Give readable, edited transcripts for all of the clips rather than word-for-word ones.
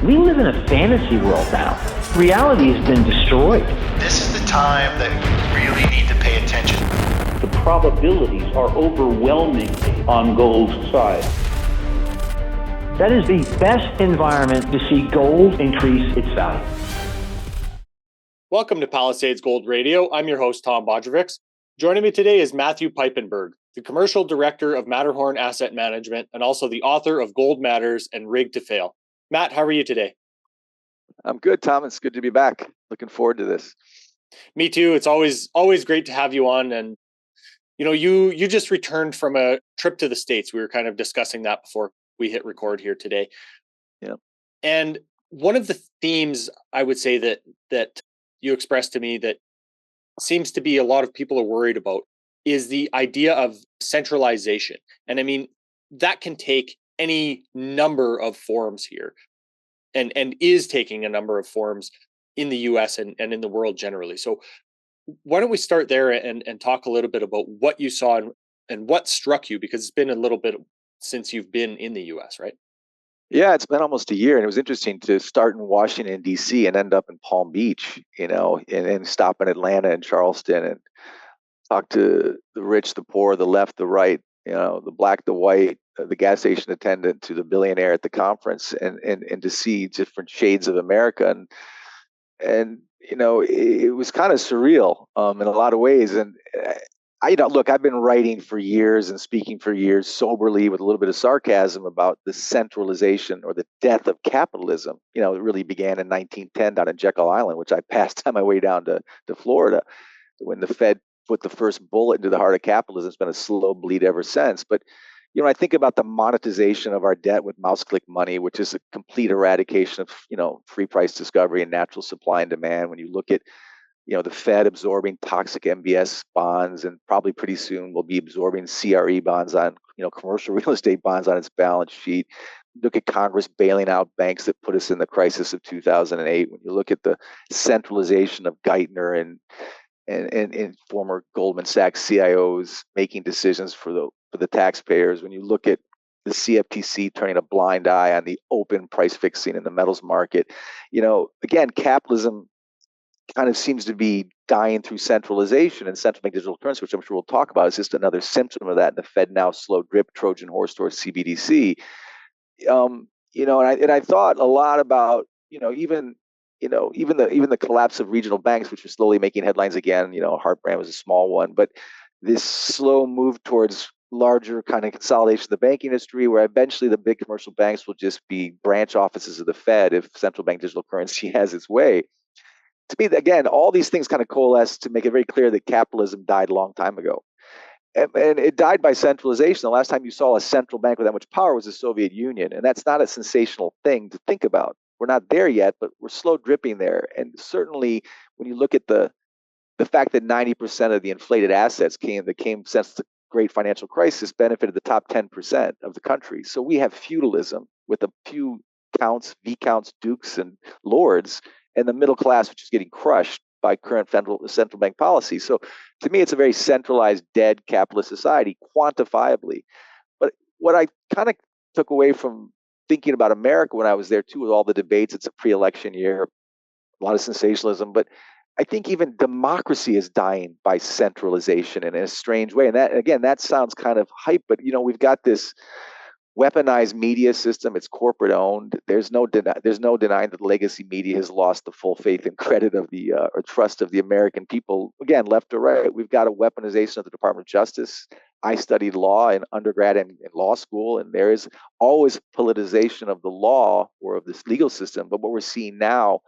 We live in a fantasy world now. Reality has been destroyed. This is the time that you really need to pay attention. The probabilities are overwhelmingly on gold's side. That is the best environment to see gold increase its value. Welcome to Palisade's Gold Radio. I'm your host, Tom Bodrovics. Joining me today is Matthew Piepenburg, the Commercial Director of Matterhorn Asset Management and also the author of Gold Matters and Rigged to Fail. Matt, how are you today? I'm good, Tom. It's good to be back. Looking forward to this. Me too. It's always great to have you on. And you just returned from a trip to the States. We were kind of discussing that before we hit record here today. Yeah. And one of the themes I would say that you expressed to me that seems to be a lot of people are worried about is the idea of centralization. And I mean, that can take any number of forms here and is taking a number of forms in the US and in the world generally. So why don't we start there and talk a little bit about what you saw and what struck you, because it's been a little bit since you've been in the US, right? Yeah, it's been almost a year, and it was interesting to start in Washington, D.C. and end up in Palm Beach, and stop in Atlanta and Charleston and talk to the rich, the poor, the left, the right, the black, the white, the gas station attendant to the billionaire at the conference, and to see different shades of America. And it was kind of surreal in a lot of ways. And look, I've been writing for years and speaking for years soberly with a little bit of sarcasm about the centralization or the death of capitalism. It really began in 1910 down in Jekyll Island, which I passed on my way down to Florida when the Fed put the first bullet into the heart of capitalism. It's been a slow bleed ever since. But I think about the monetization of our debt with mouse click money, which is a complete eradication of free price discovery and natural supply and demand. When you look at the Fed absorbing toxic MBS bonds, and probably pretty soon will be absorbing CRE bonds on, commercial real estate bonds on its balance sheet. Look at Congress bailing out banks that put us in the crisis of 2008. When you look at the centralization of Geithner and former Goldman Sachs CIOs making decisions for the taxpayers. When you look at the CFTC turning a blind eye on the open price fixing in the metals market, again, capitalism kind of seems to be dying through centralization, and central bank digital currency, which I'm sure we'll talk about, is just another symptom of that. And the Fed now slow drip Trojan horse towards CBDC. And I thought a lot about even the collapse of regional banks, which are slowly making headlines again. Heartbrand was a small one, but this slow move towards larger kind of consolidation of the banking industry, where eventually the big commercial banks will just be branch offices of the Fed if central bank digital currency has its way. To me, again, all these things kind of coalesce to make it very clear that capitalism died a long time ago. And it died by centralization. The last time you saw a central bank with that much power was the Soviet Union. And that's not a sensational thing to think about. We're not there yet, but we're slow dripping there. And certainly when you look at the fact that 90% of the inflated assets that came since the great financial crisis benefited the top 10% of the country. So we have feudalism with a few counts, viscounts, dukes, and lords, and the middle class, which is getting crushed by current central bank policy. So to me, it's a very centralized, dead capitalist society, quantifiably. But what I kind of took away from thinking about America when I was there too, with all the debates, it's a pre-election year, a lot of sensationalism, but I think even democracy is dying by centralization in a strange way. And that sounds kind of hype, but we've got this weaponized media system. It's corporate owned. There's no denying that legacy media has lost the full faith and credit of the or trust of the American people. Again, left or right, we've got a weaponization of the Department of Justice. I studied law in undergrad and in law school, and there is always politicization of the law or of this legal system. But what we're seeing now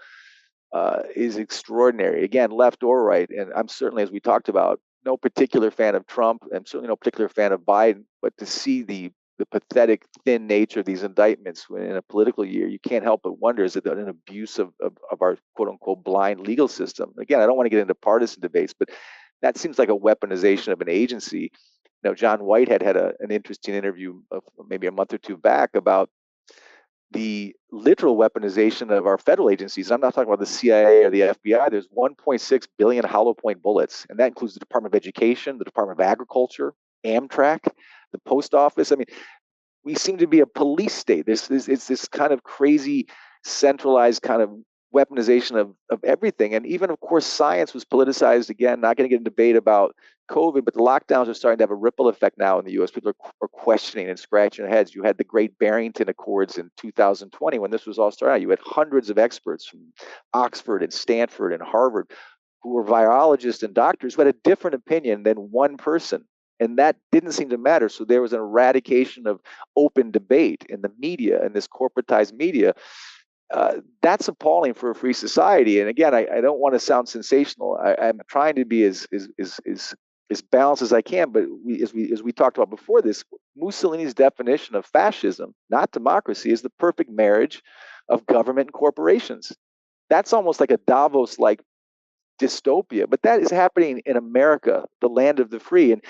is extraordinary. Again, left or right, and I'm certainly, as we talked about, no particular fan of Trump, and certainly no particular fan of Biden. But to see the pathetic, thin nature of these indictments in a political year, you can't help but wonder, is it an abuse of our quote-unquote blind legal system? Again, I don't want to get into partisan debates, but that seems like a weaponization of an agency. John Whitehead had an interesting interview maybe a month or two back about the literal weaponization of our federal agencies. I'm not talking about the CIA or the FBI. There's 1.6 billion hollow point bullets, and that includes the Department of Education, the Department of Agriculture, Amtrak, the post office. I mean, we seem to be a police state. It's this kind of crazy centralized kind of weaponization of everything. And even, of course, science was politicized again. Not going to get into debate about COVID, but the lockdowns are starting to have a ripple effect now in the U.S. People are questioning and scratching their heads. You had the Great Barrington Accords in 2020 when this was all started out. You had hundreds of experts from Oxford and Stanford and Harvard who were virologists and doctors who had a different opinion than one person. And that didn't seem to matter. So there was an eradication of open debate in the media and this corporatized media. That's appalling for a free society. And again, I don't want to sound sensational. I'm trying to be as balanced as I can. But as we talked about before this, Mussolini's definition of fascism, not democracy, is the perfect marriage of government and corporations. That's almost like a Davos-like dystopia. But that is happening in America, the land of the free. And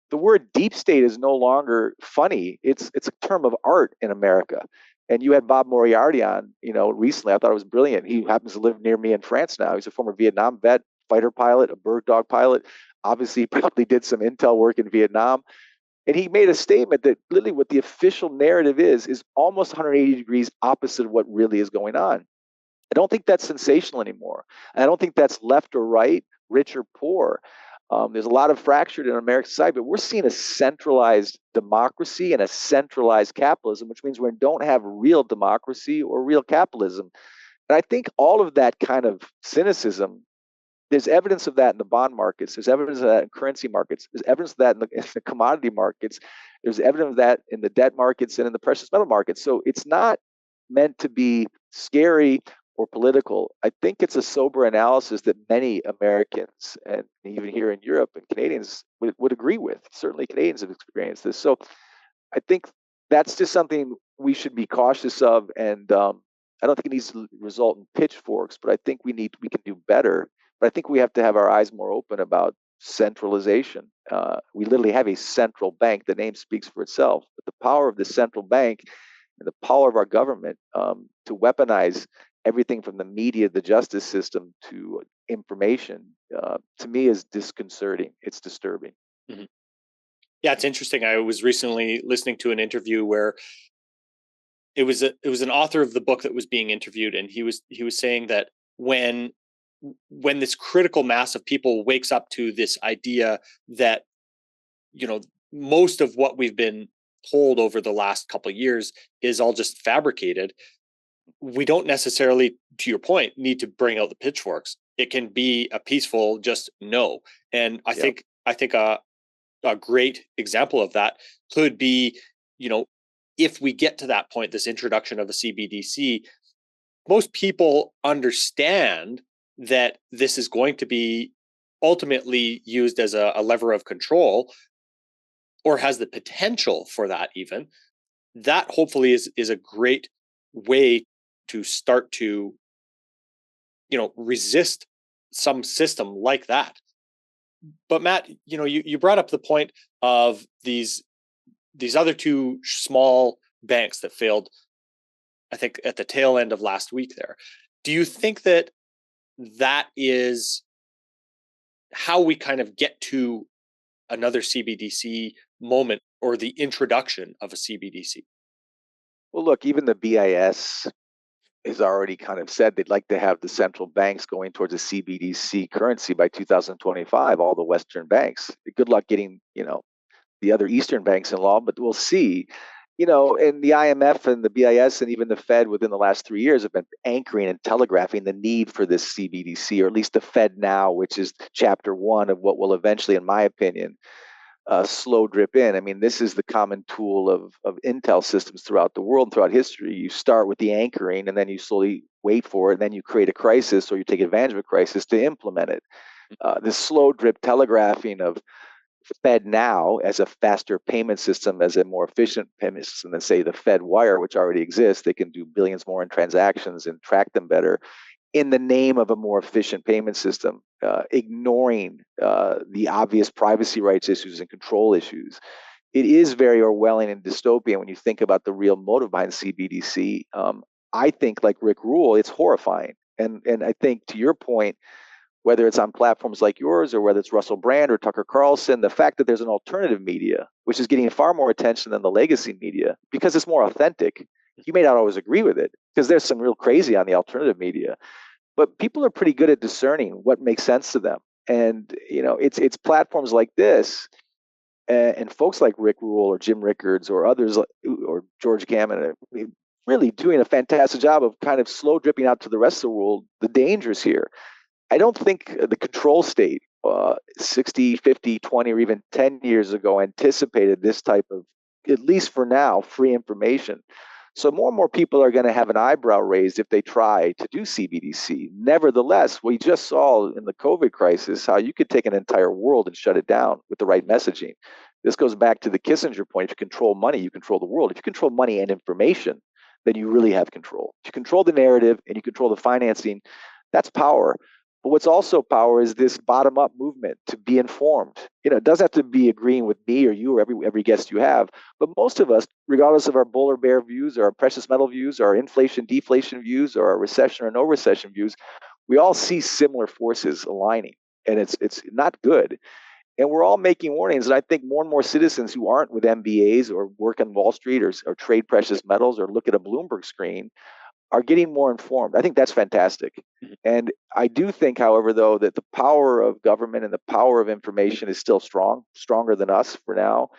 the word deep state is no longer funny. It's a term of art in America. And you had Bob Moriarty on, recently. I thought it was brilliant. He happens to live near me in France now. He's a former Vietnam vet, fighter pilot, a bird dog pilot. Obviously, he probably did some intel work in Vietnam. And he made a statement that literally what the official narrative is almost 180 degrees opposite of what really is going on. I don't think that's sensational anymore. I don't think that's left or right, rich or poor. There's a lot of fractured in American society, but we're seeing a centralized democracy and a centralized capitalism, which means we don't have real democracy or real capitalism. And I think all of that kind of cynicism, there's evidence of that in the bond markets. There's evidence of that in currency markets. There's evidence of that in the commodity markets. There's evidence of that in the debt markets and in the precious metal markets. So it's not meant to be scary or political. I think it's a sober analysis that many Americans and even here in Europe and Canadians would agree with. Certainly Canadians have experienced this. So I think that's just something we should be cautious of. And I don't think it needs to result in pitchforks, but I think we can do better. But I think we have to have our eyes more open about centralization. We literally have a central bank. The name speaks for itself. But the power of the central bank and the power of our government to weaponize everything from the media, the justice system, to information, to me is disconcerting. It's disturbing. Mm-hmm. Yeah, it's interesting. I was recently listening to an interview where it was an author of the book that was being interviewed, and he was saying that when this critical mass of people wakes up to this idea that most of what we've been told over the last couple of years is all just fabricated, we don't necessarily, to your point, need to bring out the pitchforks. It can be a peaceful just no. And I think a great example of that could be, if we get to that point, this introduction of a CBDC, most people understand that this is going to be ultimately used as a lever of control, or has the potential for that even. That hopefully is a great way to start to, resist some system like that. But Matt, you brought up the point of these other two small banks that failed, I think, at the tail end of last week there. Do you think that is how we kind of get to another CBDC moment or the introduction of a CBDC? Well, look, even the BIS has already kind of said they'd like to have the central banks going towards a CBDC currency by 2025, all the Western banks. Good luck getting, the other Eastern banks involved, but we'll see. And the IMF and the BIS and even the Fed within the last 3 years have been anchoring and telegraphing the need for this CBDC, or at least the Fed now, which is chapter one of what will eventually, in my opinion, slow drip in. I mean, this is the common tool of intel systems throughout the world and throughout history. You start with the anchoring, and then you slowly wait for it, and then you create a crisis, or you take advantage of a crisis to implement it. This slow drip telegraphing of Fed now as a faster payment system, as a more efficient payment system than, say, the Fed wire, which already exists. They can do billions more in transactions and track them better in the name of a more efficient payment system, ignoring the obvious privacy rights issues and control issues. It is very Orwellian and dystopian when you think about the real motive behind CBDC. I think, like Rick Rule, it's horrifying. And I think, to your point, whether it's on platforms like yours or whether it's Russell Brand or Tucker Carlson, the fact that there's an alternative media, which is getting far more attention than the legacy media because it's more authentic. You may not always agree with it, because there's some real crazy on the alternative media. But people are pretty good at discerning what makes sense to them. And, it's platforms like this and folks like Rick Rule or Jim Rickards or others or George Gammon really doing a fantastic job of kind of slow dripping out to the rest of the world the dangers here. I don't think the control state 60, 50, 20, or even 10 years ago anticipated this type of, at least for now, free information. So more and more people are going to have an eyebrow raised if they try to do CBDC. Nevertheless, we just saw in the COVID crisis how you could take an entire world and shut it down with the right messaging. This goes back to the Kissinger point. If you control money, you control the world. If you control money and information, then you really have control. If you control the narrative and you control the financing, that's power. But what's also power is this bottom-up movement to be informed. It doesn't have to be agreeing with me or you or every guest you have, but most of us, regardless of our bull or bear views, or our precious metal views, or our inflation, deflation views, or our recession or no recession views, we all see similar forces aligning, and it's not good. And we're all making warnings. And I think more and more citizens who aren't with MBAs or work on Wall Street or trade precious metals or look at a Bloomberg screen are getting more informed. I think that's fantastic. Mm-hmm. And I do think, however, though, that the power of government and the power of information is still stronger than us for now.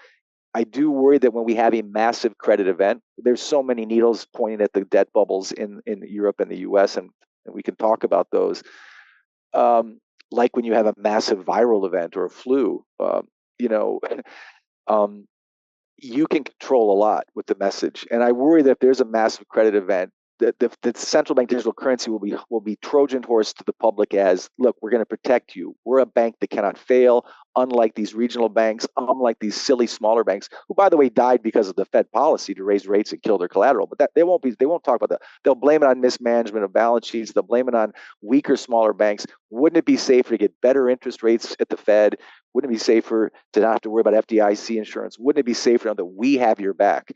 I do worry that when we have a massive credit event, there's so many needles pointing at the debt bubbles in Europe and the US, and we can talk about those. Like when you have a massive viral event or a flu, you can control a lot with the message. And I worry that if there's a massive credit event, that the central bank digital currency will be Trojan horse to the public as, look, we're going to protect you. We're a bank that cannot fail, unlike these regional banks, unlike these silly smaller banks, who, by the way, died because of the Fed policy to raise rates and kill their collateral. But they won't talk about that. They'll blame it on mismanagement of balance sheets. They'll blame it on weaker, smaller banks. Wouldn't it be safer to get better interest rates at the Fed? Wouldn't it be safer to not have to worry about FDIC insurance? Wouldn't it be safer now that we have your back?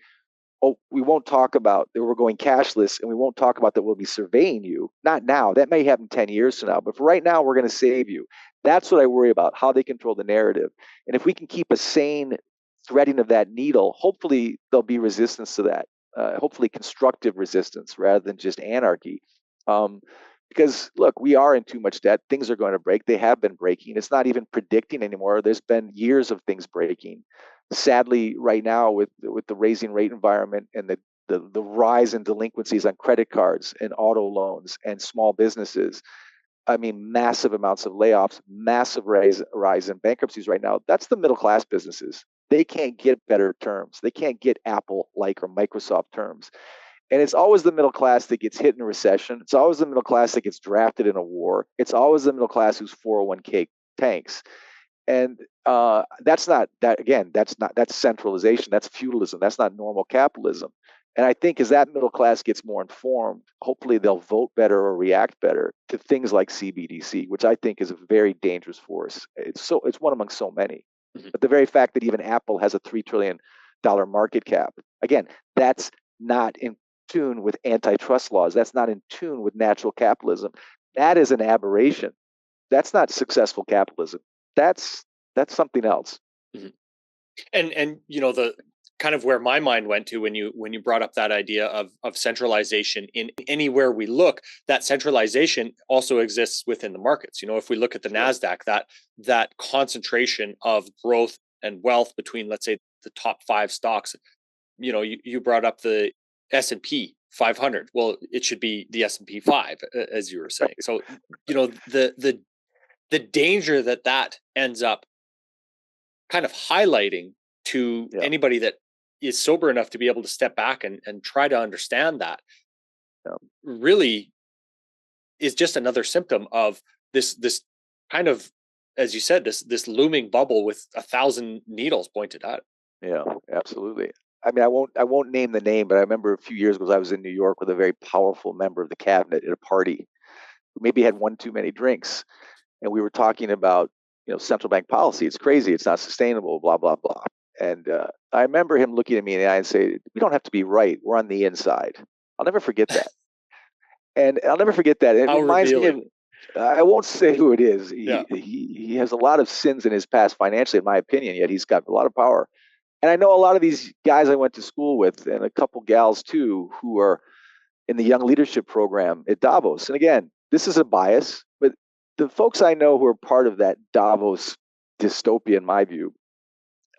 Oh, we won't talk about that we're going cashless, and we won't talk about that we'll be surveying you. Not now. That may happen 10 years from now. But for right now, we're going to save you. That's what I worry about, how they control the narrative. And if we can keep a sane threading of that needle, hopefully there'll be resistance to that. Hopefully constructive resistance rather than just anarchy. Because, look, we are in too much debt. Things are going to break. They have been breaking. It's not even predicting anymore. There's been years of things breaking. Sadly, right now, with the raising rate environment and the rise in delinquencies on credit cards and auto loans and small businesses, I mean, massive amounts of layoffs, massive rise in bankruptcies right now. That's the middle class businesses. They can't get better terms. They can't get Apple-like or Microsoft terms. And it's always the middle class that gets hit in a recession. It's always the middle class that gets drafted in a war. It's always the middle class whose 401k tanks. And that's centralization. That's feudalism. That's not normal capitalism. And I think as that middle class gets more informed, hopefully they'll vote better or react better to things like CBDC, which I think is a very dangerous force. It's one among so many. Mm-hmm. But the very fact that even Apple has a $3 trillion market cap, again, that's not in tune with antitrust laws. That's not in tune with natural capitalism. That is an aberration. That's not successful capitalism. That's something else. Mm-hmm. And the kind of where my mind went to when you brought up that idea of centralization in anywhere we look, that centralization also exists within the markets. If we look at the NASDAQ, that concentration of growth and wealth between, let's say, the top 5 stocks. You brought up the S&P 500. Well, it should be the S&P 5, as you were saying. So, the danger that ends up kind of highlighting to anybody that is sober enough to be able to step back and try to understand that really is just another symptom of this kind of, as you said, this looming bubble with 1,000 needles pointed at it. Yeah, absolutely. I mean, I won't name the name, but I remember a few years ago I was in New York with a very powerful member of the cabinet at a party who maybe had one too many drinks. And we were talking about, central bank policy. It's crazy. It's not sustainable, blah, blah, blah. And I remember him looking at me in the eye and say, we don't have to be right. We're on the inside. I'll never forget that. And I'll never forget that. It reminds me of, I won't say who it is. He has a lot of sins in his past financially, in my opinion, yet he's got a lot of power. And I know a lot of these guys I went to school with, and a couple gals too, who are in the Young Leadership Program at Davos. And again, this is a bias, but the folks I know who are part of that Davos dystopia, in my view,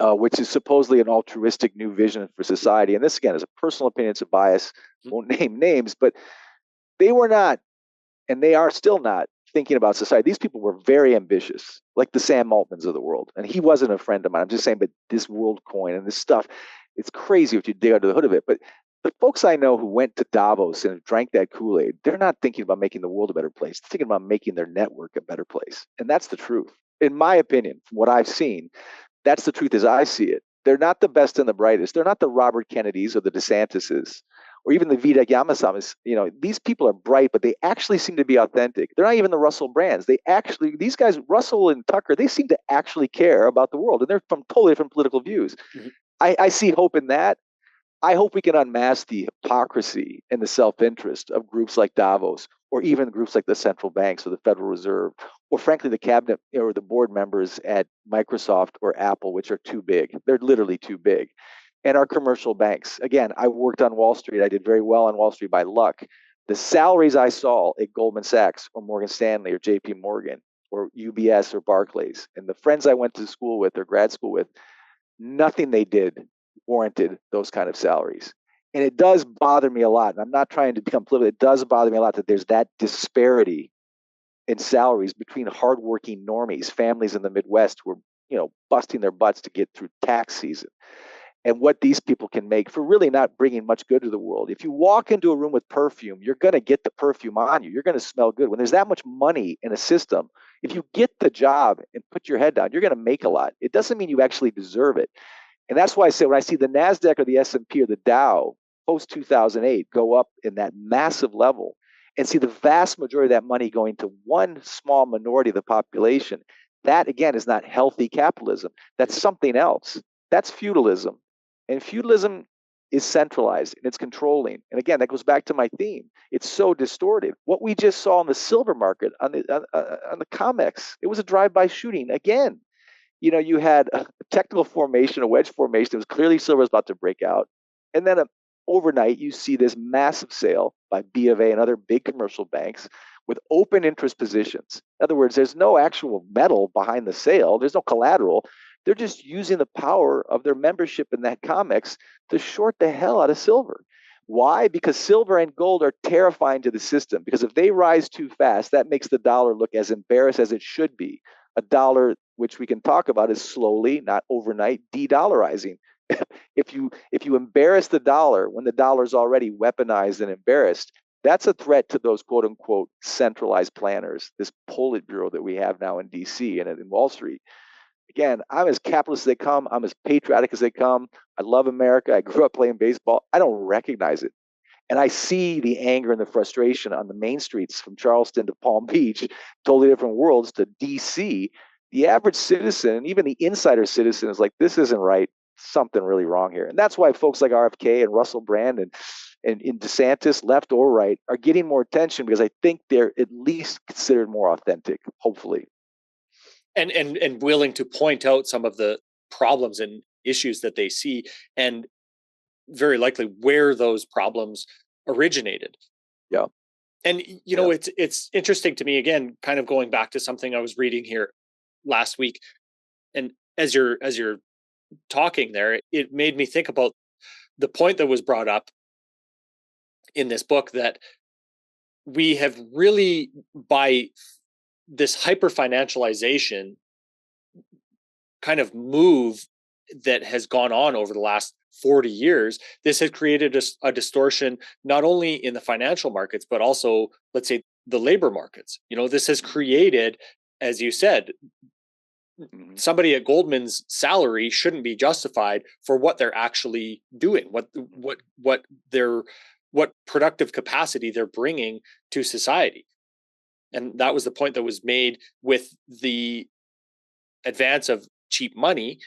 which is supposedly an altruistic new vision for society. And this, again, is a personal opinion, it's a bias, won't name names, but they were not, and they are still not, thinking about society. These people were very ambitious, like the Sam Altmans of the world. And he wasn't a friend of mine. I'm just saying, but this WorldCoin and this stuff, it's crazy if you dig under the hood of it. But the folks I know who went to Davos and drank that Kool-Aid, they're not thinking about making the world a better place. They're thinking about making their network a better place. And that's the truth. In my opinion, from what I've seen, that's the truth as I see it. They're not the best and the brightest. They're not the Robert Kennedys or the DeSantises or even the Vivek Ramaswamis. These people are bright, but they actually seem to be authentic. They're not even the Russell Brands. These guys, Russell and Tucker, they seem to actually care about the world, and they're from totally different political views. Mm-hmm. I see hope in that. I hope we can unmask the hypocrisy and the self-interest of groups like Davos, or even groups like the central banks or the Federal Reserve, or frankly, the cabinet or the board members at Microsoft or Apple, which are too big. They're literally too big. And our commercial banks. Again, I worked on Wall Street. I did very well on Wall Street by luck. The salaries I saw at Goldman Sachs or Morgan Stanley or JP Morgan or UBS or Barclays, and the friends I went to school with or grad school with, nothing they did warranted those kind of salaries. And it does bother me a lot. And I'm not trying to become political. It does bother me a lot that there's that disparity in salaries between hardworking normies, families in the Midwest who are, busting their butts to get through tax season, and what these people can make for really not bringing much good to the world. If you walk into a room with perfume, you're going to get the perfume on you. You're going to smell good. When there's that much money in a system, if you get the job and put your head down, you're going to make a lot. It doesn't mean you actually deserve it. And that's why I say when I see the NASDAQ or the S&P or the Dow post-2008 go up in that massive level and see the vast majority of that money going to one small minority of the population, that, again, is not healthy capitalism. That's something else. That's feudalism. And feudalism is centralized and it's controlling. And again, that goes back to my theme. It's so distorted. What we just saw in the silver market on the COMEX, it was a drive-by shooting. Again, you had a technical formation, a wedge formation. It was clearly silver was about to break out. And then overnight, you see this massive sale by B of A and other big commercial banks with open interest positions. In other words, there's no actual metal behind the sale. There's no collateral. They're just using the power of their membership in that COMEX to short the hell out of silver. Why? Because silver and gold are terrifying to the system. Because if they rise too fast, that makes the dollar look as embarrassed as it should be. A dollar, which we can talk about, is slowly, not overnight, de-dollarizing. If you embarrass the dollar when the dollar's already weaponized and embarrassed, that's a threat to those quote unquote centralized planners, this Politburo that we have now in DC and in Wall Street. Again, I'm as capitalist as they come. I'm as patriotic as they come. I love America. I grew up playing baseball. I don't recognize it. And I see the anger and the frustration on the main streets from Charleston to Palm Beach, totally different worlds, to DC. The average citizen, even the insider citizen, is like, this isn't right. Something really wrong here. And that's why folks like RFK and Russell Brand and in DeSantis, left or right, are getting more attention because I think they're at least considered more authentic, hopefully. And willing to point out some of the problems and issues that they see, and very likely where those problems originated. Yeah. And it's interesting to me, again, kind of going back to something I was reading here last week, and as you're talking there, it made me think about the point that was brought up in this book, that we have really, by this hyperfinancialization kind of move that has gone on over the last 40 years, this has created a distortion, not only in the financial markets, but also, let's say, the labor markets. This has created, as you said, somebody at Goldman's salary shouldn't be justified for what they're actually doing, what productive capacity they're bringing to society. And that was the point that was made with the advance of cheap money,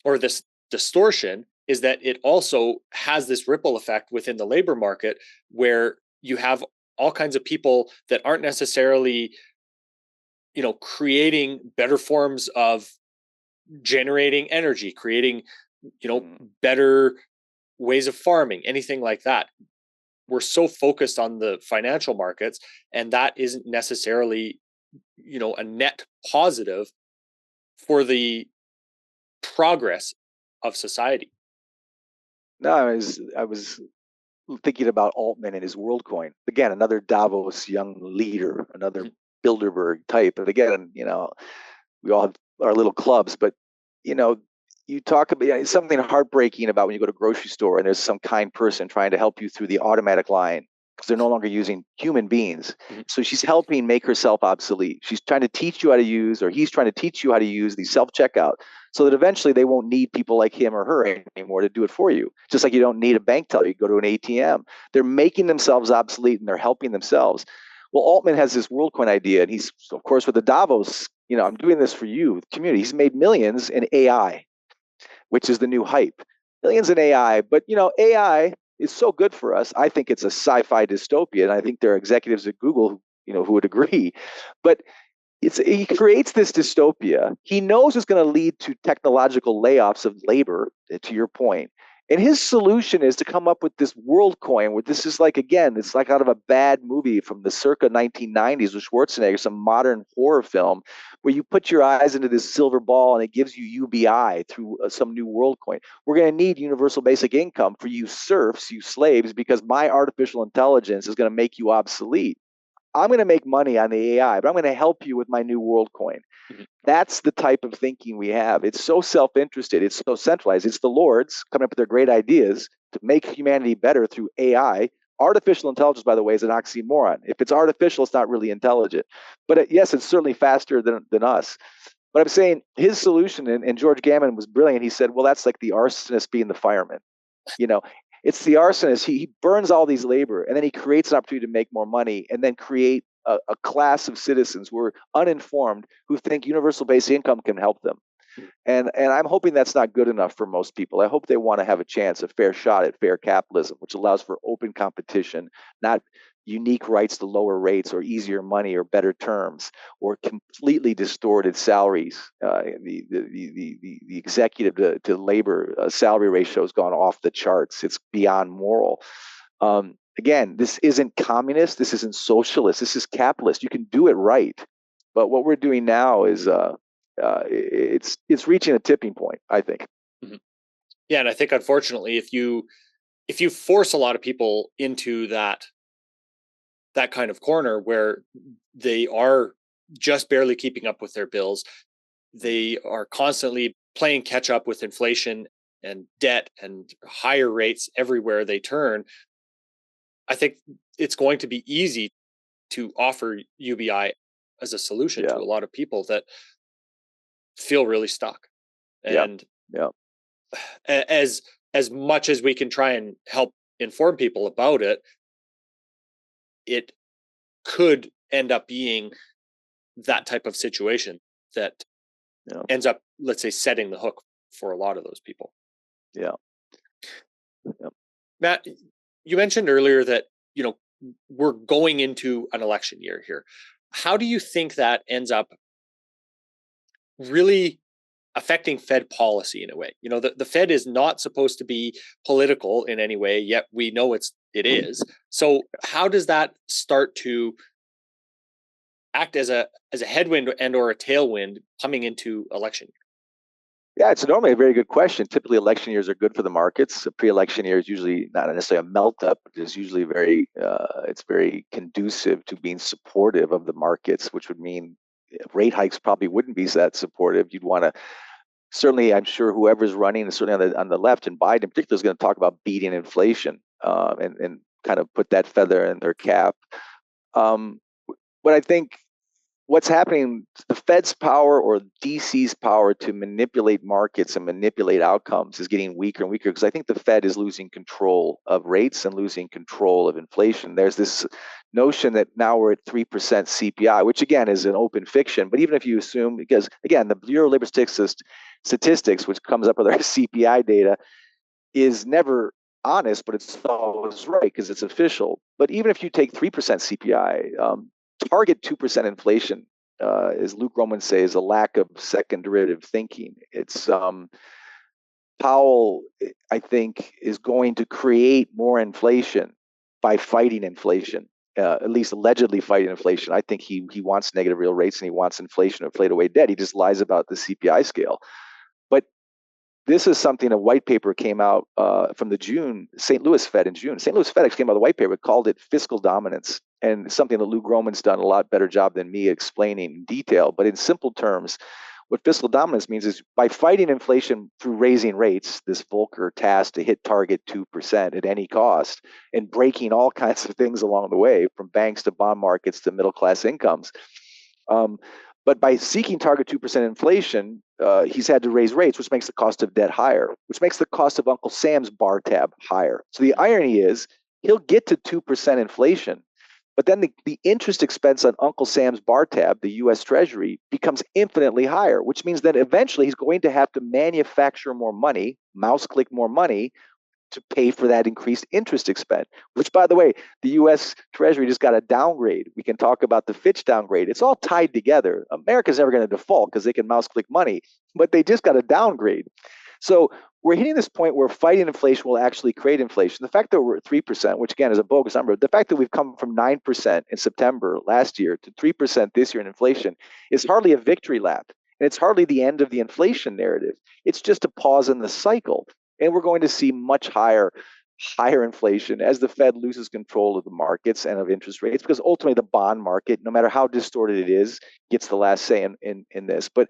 or this distortion, is that it also has this ripple effect within the labor market, where you have all kinds of people that aren't necessarily, creating better forms of generating energy, creating, better ways of farming, anything like that. we're so focused on the financial markets, and that isn't necessarily, a net positive for the progress of society. No, I was thinking about Altman and his WorldCoin. Again, another Davos young leader, another Bilderberg type. And again, we all have our little clubs, but you know, you talk about something heartbreaking about when you go to a grocery store and there's some kind person trying to help you through the automatic line because they're no longer using human beings. Mhm. So she's helping make herself obsolete. She's trying to teach you how to use, or he's trying to teach you how to use the self-checkout so that eventually they won't need people like him or her anymore to do it for you. Just like you don't need a bank teller, you go to an ATM. They're making themselves obsolete and they're helping themselves. Well, Altman has this WorldCoin idea, and he's, of course, with the Davos, I'm doing this for you, community. He's made millions in AI, which is the new hype. Millions in AI, but AI is so good for us. I think it's a sci-fi dystopia, and I think there are executives at Google, who would agree. But he creates this dystopia. He knows it's going to lead to technological layoffs of labor, to your point. And his solution is to come up with this WorldCoin, where this is like, again, it's like out of a bad movie from the circa 1990s with Schwarzenegger, some modern horror film, where you put your eyes into this silver ball and it gives you UBI through some new WorldCoin. We're going to need universal basic income for you serfs, you slaves, because my artificial intelligence is going to make you obsolete. I'm going to make money on the AI, but I'm going to help you with my new WorldCoin. Mhm. That's the type of thinking we have. It's so self-interested. It's so centralized. It's the lords coming up with their great ideas to make humanity better through AI. Artificial intelligence, by the way, is an oxymoron. If it's artificial, it's not really intelligent. But yes, it's certainly faster than us. But I'm saying his solution, and George Gammon was brilliant. He said, well, that's like the arsonist being the fireman. You know, it's the arsonist. He burns all these labor, and then he creates an opportunity to make more money, and then create a class of citizens who are uninformed, who think universal basic income can help them. And I'm hoping that's not good enough for most people. I hope they want to have a chance, a fair shot at fair capitalism, which allows for open competition, not unique rights to lower rates or easier money or better terms or completely distorted salaries. The executive to labor salary ratio has gone off the charts. It's beyond moral. Again, this isn't communist. This isn't socialist. This is capitalist. You can do it right. But what we're doing now is it's reaching a tipping point, I think. Mhm. Yeah, and I think unfortunately, if you force a lot of people into that kind of corner where they are just barely keeping up with their bills, they are constantly playing catch up with inflation and debt and higher rates everywhere they turn, I think it's going to be easy to offer UBI as a solution to Yeah, a lot of people that feel really stuck. yeah, And yeah, as much as we can try and help inform people about it, it could end up being that type of situation that yeah, ends up, let's say, setting the hook for a lot of those people. yeah, yeah. Matt, you mentioned earlier that, you know, we're going into an election year here. How do you think that ends up really affecting Fed policy in a way? You know, the Fed is not supposed to be political in any way, yet we know it is. So how does that start to act as a headwind and or a tailwind coming into election year? Yeah, it's normally a very good question. Typically, election years are good for the markets. A pre-election year is usually not necessarily a melt-up. It's usually it's very conducive to being supportive of the markets, which would mean rate hikes probably wouldn't be that supportive. You'd want to certainly, I'm sure whoever's running, certainly on the left, and Biden in particular is going to talk about beating inflation and kind of put that feather in their cap. Um, but I think what's happening, the Fed's power or DC's power to manipulate markets and manipulate outcomes is getting weaker and weaker because I think the Fed is losing control of rates and losing control of inflation. There's this notion that now we're at 3% CPI, which again is an open fiction. But even if you assume, because again, the Bureau of Labor Statistics, which comes up with our CPI data, is never honest, but it's always right because it's official. But even if you take 3% CPI, target 2% inflation, as Luke Roman says, a lack of second derivative thinking. It's Powell, I think, is going to create more inflation by fighting inflation. At least allegedly fighting inflation. I think he wants negative real rates and he wants inflation to inflate away debt. He just lies about the CPI scale. But this is something, a white paper came out from the June St. Louis Fed in June. St. Louis Fed came out with a white paper, called it fiscal dominance, and something that Lou Groman's done a lot better job than me explaining in detail. But in simple terms, what fiscal dominance means is by fighting inflation through raising rates, this Volcker task to hit target 2% at any cost, and breaking all kinds of things along the way, from banks to bond markets to middle class incomes. But by seeking target 2% inflation, he's had to raise rates, which makes the cost of debt higher, which makes the cost of Uncle Sam's bar tab higher. So the irony is he'll get to 2% inflation, but then the interest expense on Uncle Sam's bar tab, the US Treasury, becomes infinitely higher, which means that eventually he's going to have to manufacture more money, mouse click more money, to pay for that increased interest expense, which, by the way, the U.S. Treasury just got a downgrade. We can talk about the Fitch downgrade. It's all tied together. America's never going to default because they can mouse click money, but they just got a downgrade. So we're hitting this point where fighting inflation will actually create inflation. The fact that we're at 3%, which again is a bogus number, the fact that we've come from 9% in September last year to 3% this year in inflation is hardly a victory lap. And it's hardly the end of the inflation narrative. It's just a pause in the cycle. And we're going to see much higher inflation as the Fed loses control of the markets and of interest rates, because ultimately the bond market, no matter how distorted it is, gets the last say in this. But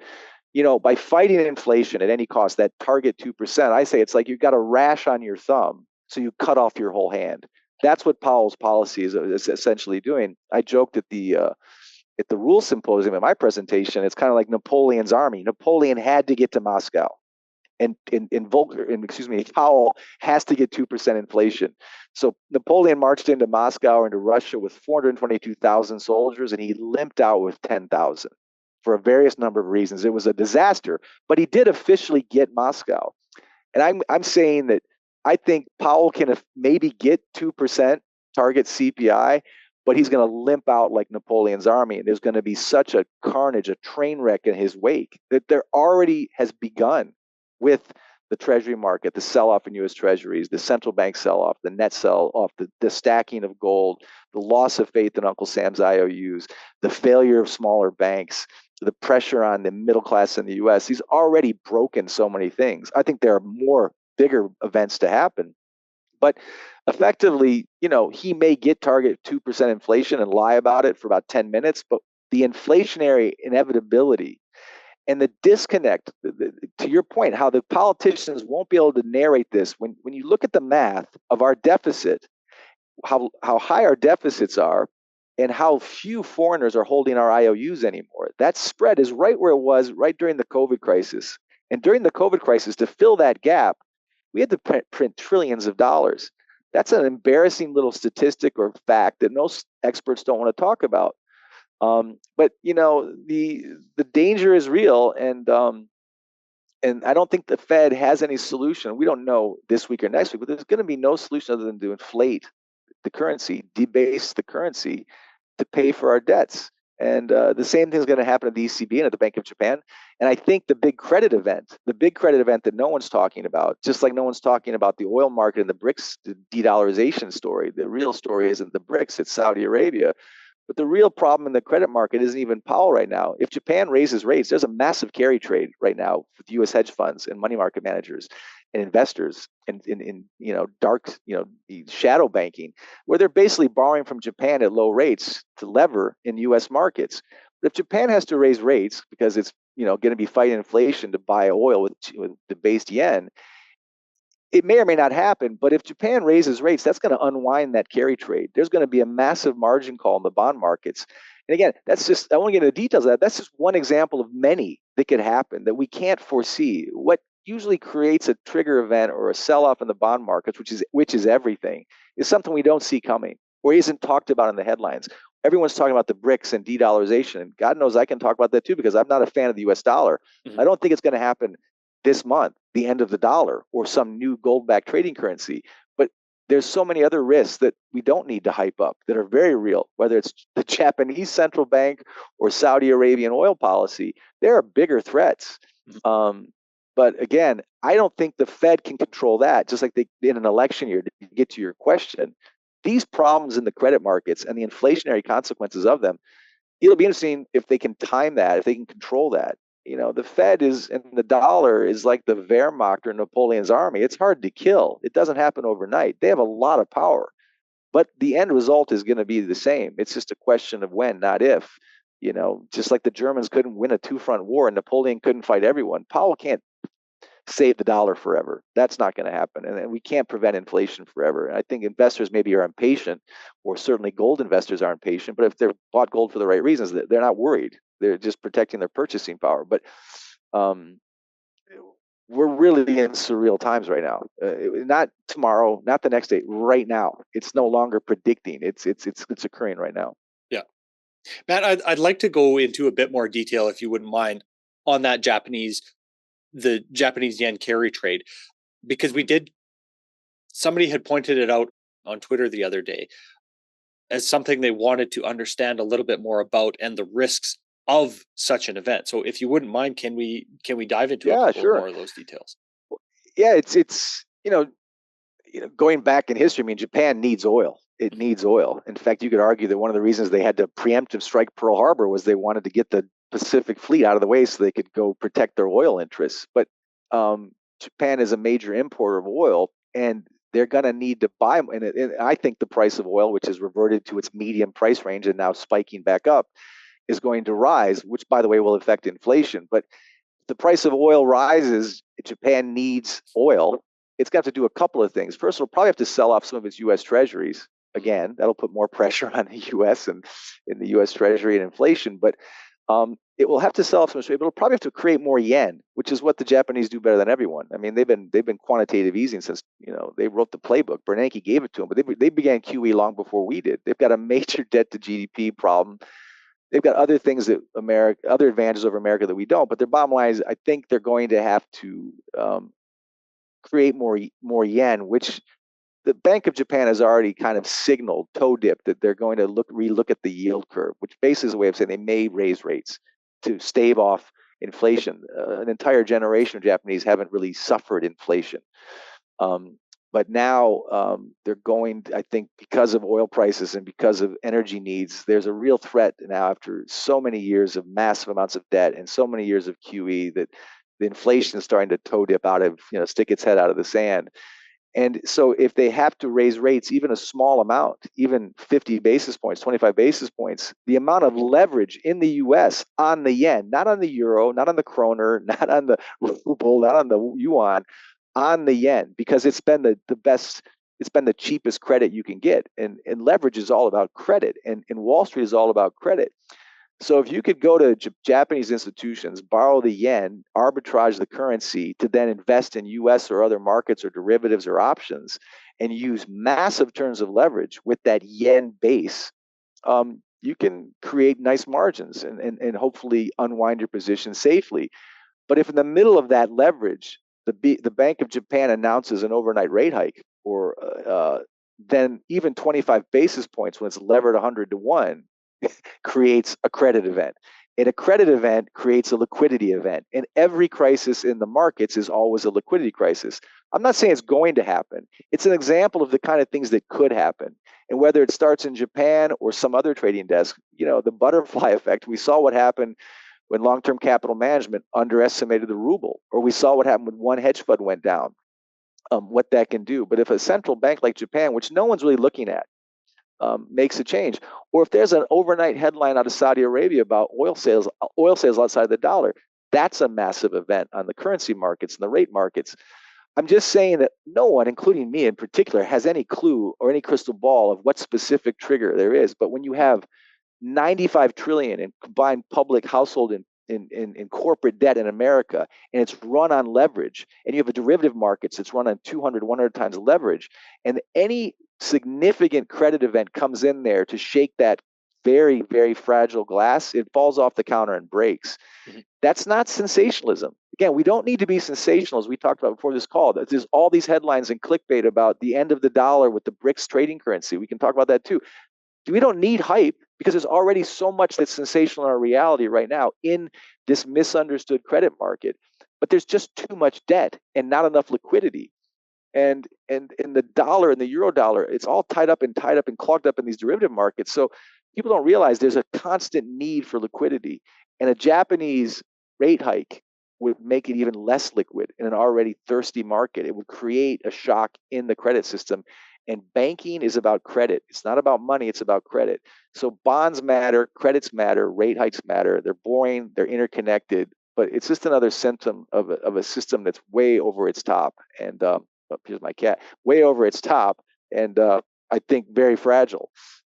by fighting inflation at any cost, that target 2%, I say it's like you've got a rash on your thumb, so you cut off your whole hand. That's what Powell's policy is essentially doing. I joked at the Rules Symposium in my presentation. It's kind of like Napoleon's army. Napoleon had to get to Moscow. And Powell has to get 2% inflation. So Napoleon marched into Moscow or into Russia with 422,000 soldiers, and he limped out with 10,000 for a various number of reasons. It was a disaster, but he did officially get Moscow. And I'm saying that I think Powell can maybe get 2% target CPI, but he's going to limp out like Napoleon's army. And there's going to be such a carnage, a train wreck in his wake that there already has begun with the Treasury market, the sell-off in U.S. Treasuries, the central bank sell-off, the net sell-off, the stacking of gold, the loss of faith in Uncle Sam's IOUs, the failure of smaller banks, the pressure on the middle class in the U.S. He's already broken so many things. I think there are more bigger events to happen. But effectively, he may get target 2% inflation and lie about it for about 10 minutes, but the inflationary inevitability and the disconnect, to your point, how the politicians won't be able to narrate this. When you look at the math of our deficit, how high our deficits are, and how few foreigners are holding our IOUs anymore, that spread is right where it was right during the COVID crisis. And during the COVID crisis, to fill that gap, we had to print trillions of dollars. That's an embarrassing little statistic or fact that most experts don't want to talk about. But the danger is real, and I don't think the Fed has any solution. We don't know this week or next week, but there's going to be no solution other than to inflate the currency, debase the currency to pay for our debts. And the same thing is going to happen at the ECB and at the Bank of Japan. And I think the big credit event that no one's talking about, just like no one's talking about the oil market and the BRICS de-dollarization story, the real story isn't the BRICS, it's Saudi Arabia. But the real problem in the credit market isn't even Powell right now. If Japan raises rates, there's a massive carry trade right now with U.S. hedge funds and money market managers and investors in dark, shadow banking, where they're basically borrowing from Japan at low rates to lever in U.S. markets. But if Japan has to raise rates because it's going to be fighting inflation to buy oil with debased yen, it may or may not happen, but if Japan raises rates, that's going to unwind that carry trade. There's going to be a massive margin call in the bond markets. And again, I want to get into the details of that. That's just one example of many that could happen that we can't foresee. What usually creates a trigger event or a sell-off in the bond markets, which is everything, is something we don't see coming or isn't talked about in the headlines. Everyone's talking about the BRICS and de-dollarization, and God knows I can talk about that too because I'm not a fan of the U.S. dollar. Mm-hmm. I don't think it's going to happen this month, the end of the dollar, or some new gold-backed trading currency. But there's so many other risks that we don't need to hype up that are very real, whether it's the Japanese central bank or Saudi Arabian oil policy. There are bigger threats. But again, I don't think the Fed can control that, just like they did in an election year, to get to your question. these problems in the credit markets and the inflationary consequences of them, it'll be interesting if they can time that, if they can control that. The Fed is, and the dollar is like the Wehrmacht or Napoleon's army. It's hard to kill. It doesn't happen overnight. They have a lot of power, but the end result is going to be the same. It's just a question of when, not if. Just like the Germans couldn't win a two-front war and Napoleon couldn't fight everyone, Powell can't save the dollar forever. That's not going to happen. And we can't prevent inflation forever. And I think investors maybe are impatient, or certainly gold investors are impatient, but if they're bought gold for the right reasons, they're not worried. They're just protecting their purchasing power. But we're really in surreal times right now. Not tomorrow, not the next day, right now. It's no longer predicting. It's occurring right now. Yeah. Matt, I'd like to go into a bit more detail, if you wouldn't mind, on the Japanese yen carry trade, because somebody had pointed it out on Twitter the other day as something they wanted to understand a little bit more about and the risks of such an event. So if you wouldn't mind, can we dive into a couple more of those details? Yeah, it's going back in history, I mean, Japan needs oil. It needs oil. In fact, you could argue that one of the reasons they had to preemptive strike Pearl Harbor was they wanted to get the Pacific Fleet out of the way so they could go protect their oil interests. But Japan is a major importer of oil, and they're going to need to buy. And I think the price of oil, which has reverted to its medium price range and now spiking back up, is going to rise, which, by the way, will affect inflation. But if the price of oil rises, Japan needs oil. It's got to do a couple of things. First, it'll probably have to sell off some of its U.S. treasuries. Again, that'll put more pressure on the U.S. and in the U.S. Treasury and inflation. But it will have to sell off some, but it'll probably have to create more yen, which is what the Japanese do better than everyone. I mean, they've been quantitative easing since they wrote the playbook. Bernanke gave it to them, but they began QE long before we did. They've got a major debt to GDP problem. They've got other things that other advantages over America that we don't. But their bottom line is, I think they're going to have to create more yen, which the Bank of Japan has already kind of signaled, toe dipped, that they're going to relook at the yield curve, which basically is a way of saying they may raise rates to stave off inflation. An entire generation of Japanese haven't really suffered inflation. But now they're going, I think, because of oil prices and because of energy needs, there's a real threat now after so many years of massive amounts of debt and so many years of QE that the inflation is starting to toe dip out of, stick its head out of the sand. And so if they have to raise rates, even a small amount, even 50 basis points, 25 basis points, the amount of leverage in the US on the yen, not on the euro, not on the kroner, not on the ruble, not on the yuan, on the yen, because it's been the best, it's been the cheapest credit you can get. And leverage is all about credit, and Wall Street is all about credit. So if you could go to Japanese institutions, borrow the yen, arbitrage the currency to then invest in US or other markets or derivatives or options, and use massive terms of leverage with that yen base, you can create nice margins and hopefully unwind your position safely. But if in the middle of that leverage, the Bank of Japan announces an overnight rate hike, or then even 25 basis points when it's levered 100 to 1, creates a credit event. And a credit event creates a liquidity event. And every crisis in the markets is always a liquidity crisis. I'm not saying it's going to happen. It's an example of the kind of things that could happen. And whether it starts in Japan or some other trading desk, the butterfly effect, we saw what happened when long-term capital management underestimated the ruble, or we saw what happened when one hedge fund went down, what that can do. But if a central bank like Japan, which no one's really looking at, makes a change, or if there's an overnight headline out of Saudi Arabia about oil sales outside the dollar, that's a massive event on the currency markets and the rate markets. I'm just saying that no one, including me in particular, has any clue or any crystal ball of what specific trigger there is. But when you have 95 trillion in combined public household in corporate debt in America, and it's run on leverage, and you have a derivative markets that's run on 200, 100 times leverage, and any significant credit event comes in there to shake that very, very fragile glass, it falls off the counter and breaks. Mm-hmm. That's not sensationalism. Again, we don't need to be sensational, as we talked about before this call. There's all these headlines and clickbait about the end of the dollar with the BRICS trading currency. We can talk about that too. We don't need hype, because there's already so much that's sensational in our reality right now in this misunderstood credit market. But there's just too much debt and not enough liquidity. and the dollar and the euro dollar, it's all tied up and clogged up in these derivative markets. So people don't realize there's a constant need for liquidity, and a Japanese rate hike would make it even less liquid in an already thirsty market. It would create a shock in the credit system. And banking is about credit. It's not about money, it's about credit. So bonds matter, credits matter, rate hikes matter. They're boring, they're interconnected, but it's just another symptom of a system that's way over its top. And here's my cat, way over its top, and I think very fragile.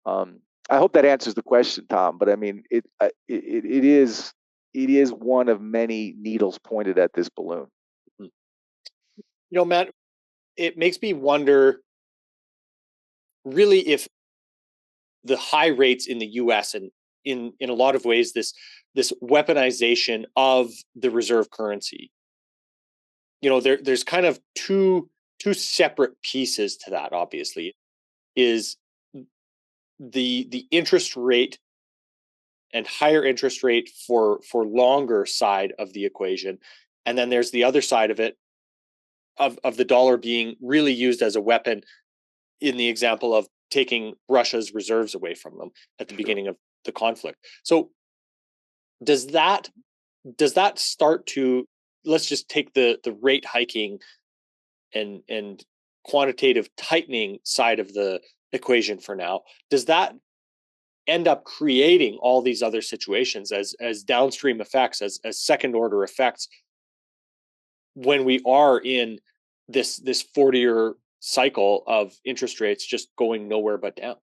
I hope that answers the question, Tom. But I mean, it is one of many needles pointed at this balloon. Matt, it makes me wonder really if the high rates in the US and in a lot of ways this weaponization of the reserve currency, there's kind of two separate pieces to that. Obviously, is the interest rate and higher interest rate for longer side of the equation, and then there's the other side of it of the dollar being really used as a weapon in the example of taking Russia's reserves away from them at the beginning of the conflict. So does that start to, let's just take the rate hiking and quantitative tightening side of the equation for now, does that end up creating all these other situations as downstream effects, as second order effects, when we are in this 40-year cycle of interest rates just going nowhere but down?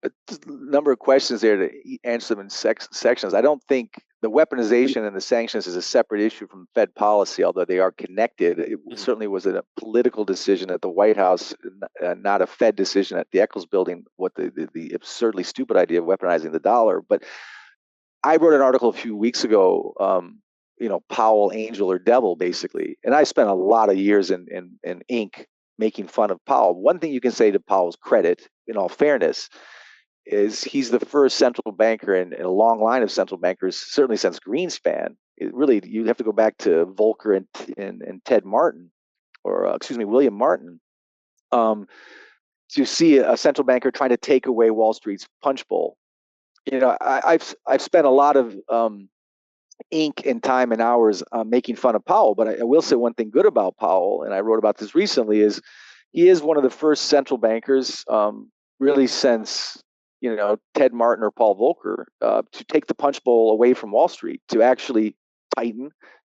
A number of questions there to answer them in sections. I don't think the weaponization and the sanctions is a separate issue from Fed policy, although they are connected. It certainly was a political decision at the White House, not a Fed decision at the Eccles building, what the absurdly stupid idea of weaponizing the dollar. But I wrote an article a few weeks ago, Powell, angel or devil, basically. And I spent a lot of years in ink making fun of Powell. One thing you can say to Powell's credit, in all fairness, is he's the first central banker in a long line of central bankers, certainly since Greenspan. You have to go back to Volcker and Ted Martin, or William Martin, to see a central banker trying to take away Wall Street's punch bowl. I've spent a lot of ink and time and hours making fun of Powell, but I will say one thing good about Powell, and I wrote about this recently, is he is one of the first central bankers, really since Ted Martin or Paul Volcker, to take the punch bowl away from Wall Street, to actually tighten,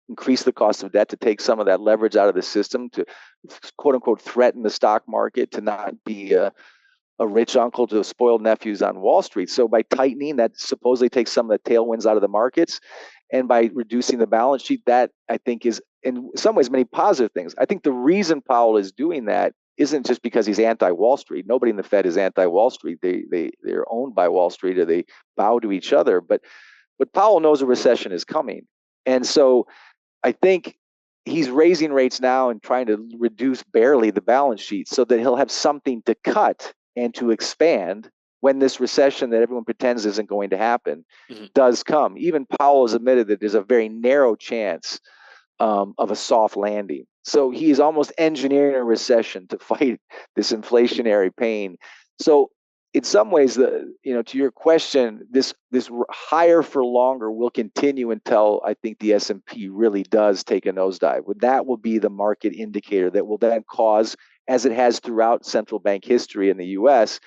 increase the cost of debt, to take some of that leverage out of the system, to quote unquote threaten the stock market, to not be a rich uncle to spoiled nephews on Wall Street. So by tightening, that supposedly takes some of the tailwinds out of the markets, and by reducing the balance sheet, that I think is in some ways many positive things. I think the reason Powell is doing that isn't just because he's anti-Wall Street. Nobody in the Fed is anti-Wall Street. They're owned by Wall Street, or they bow to each other. But Powell knows a recession is coming, and so I think he's raising rates now and trying to reduce barely the balance sheet so that he'll have something to cut and to expand when this recession that everyone pretends isn't going to happen does come. Even Powell has admitted that there's a very narrow chance of a soft landing. So he is almost engineering a recession to fight this inflationary pain. So in some ways, to your question, this higher for longer will continue until I think the S&P really does take a nosedive. That will be the market indicator that will then cause, as it has throughout central bank history in the U.S.,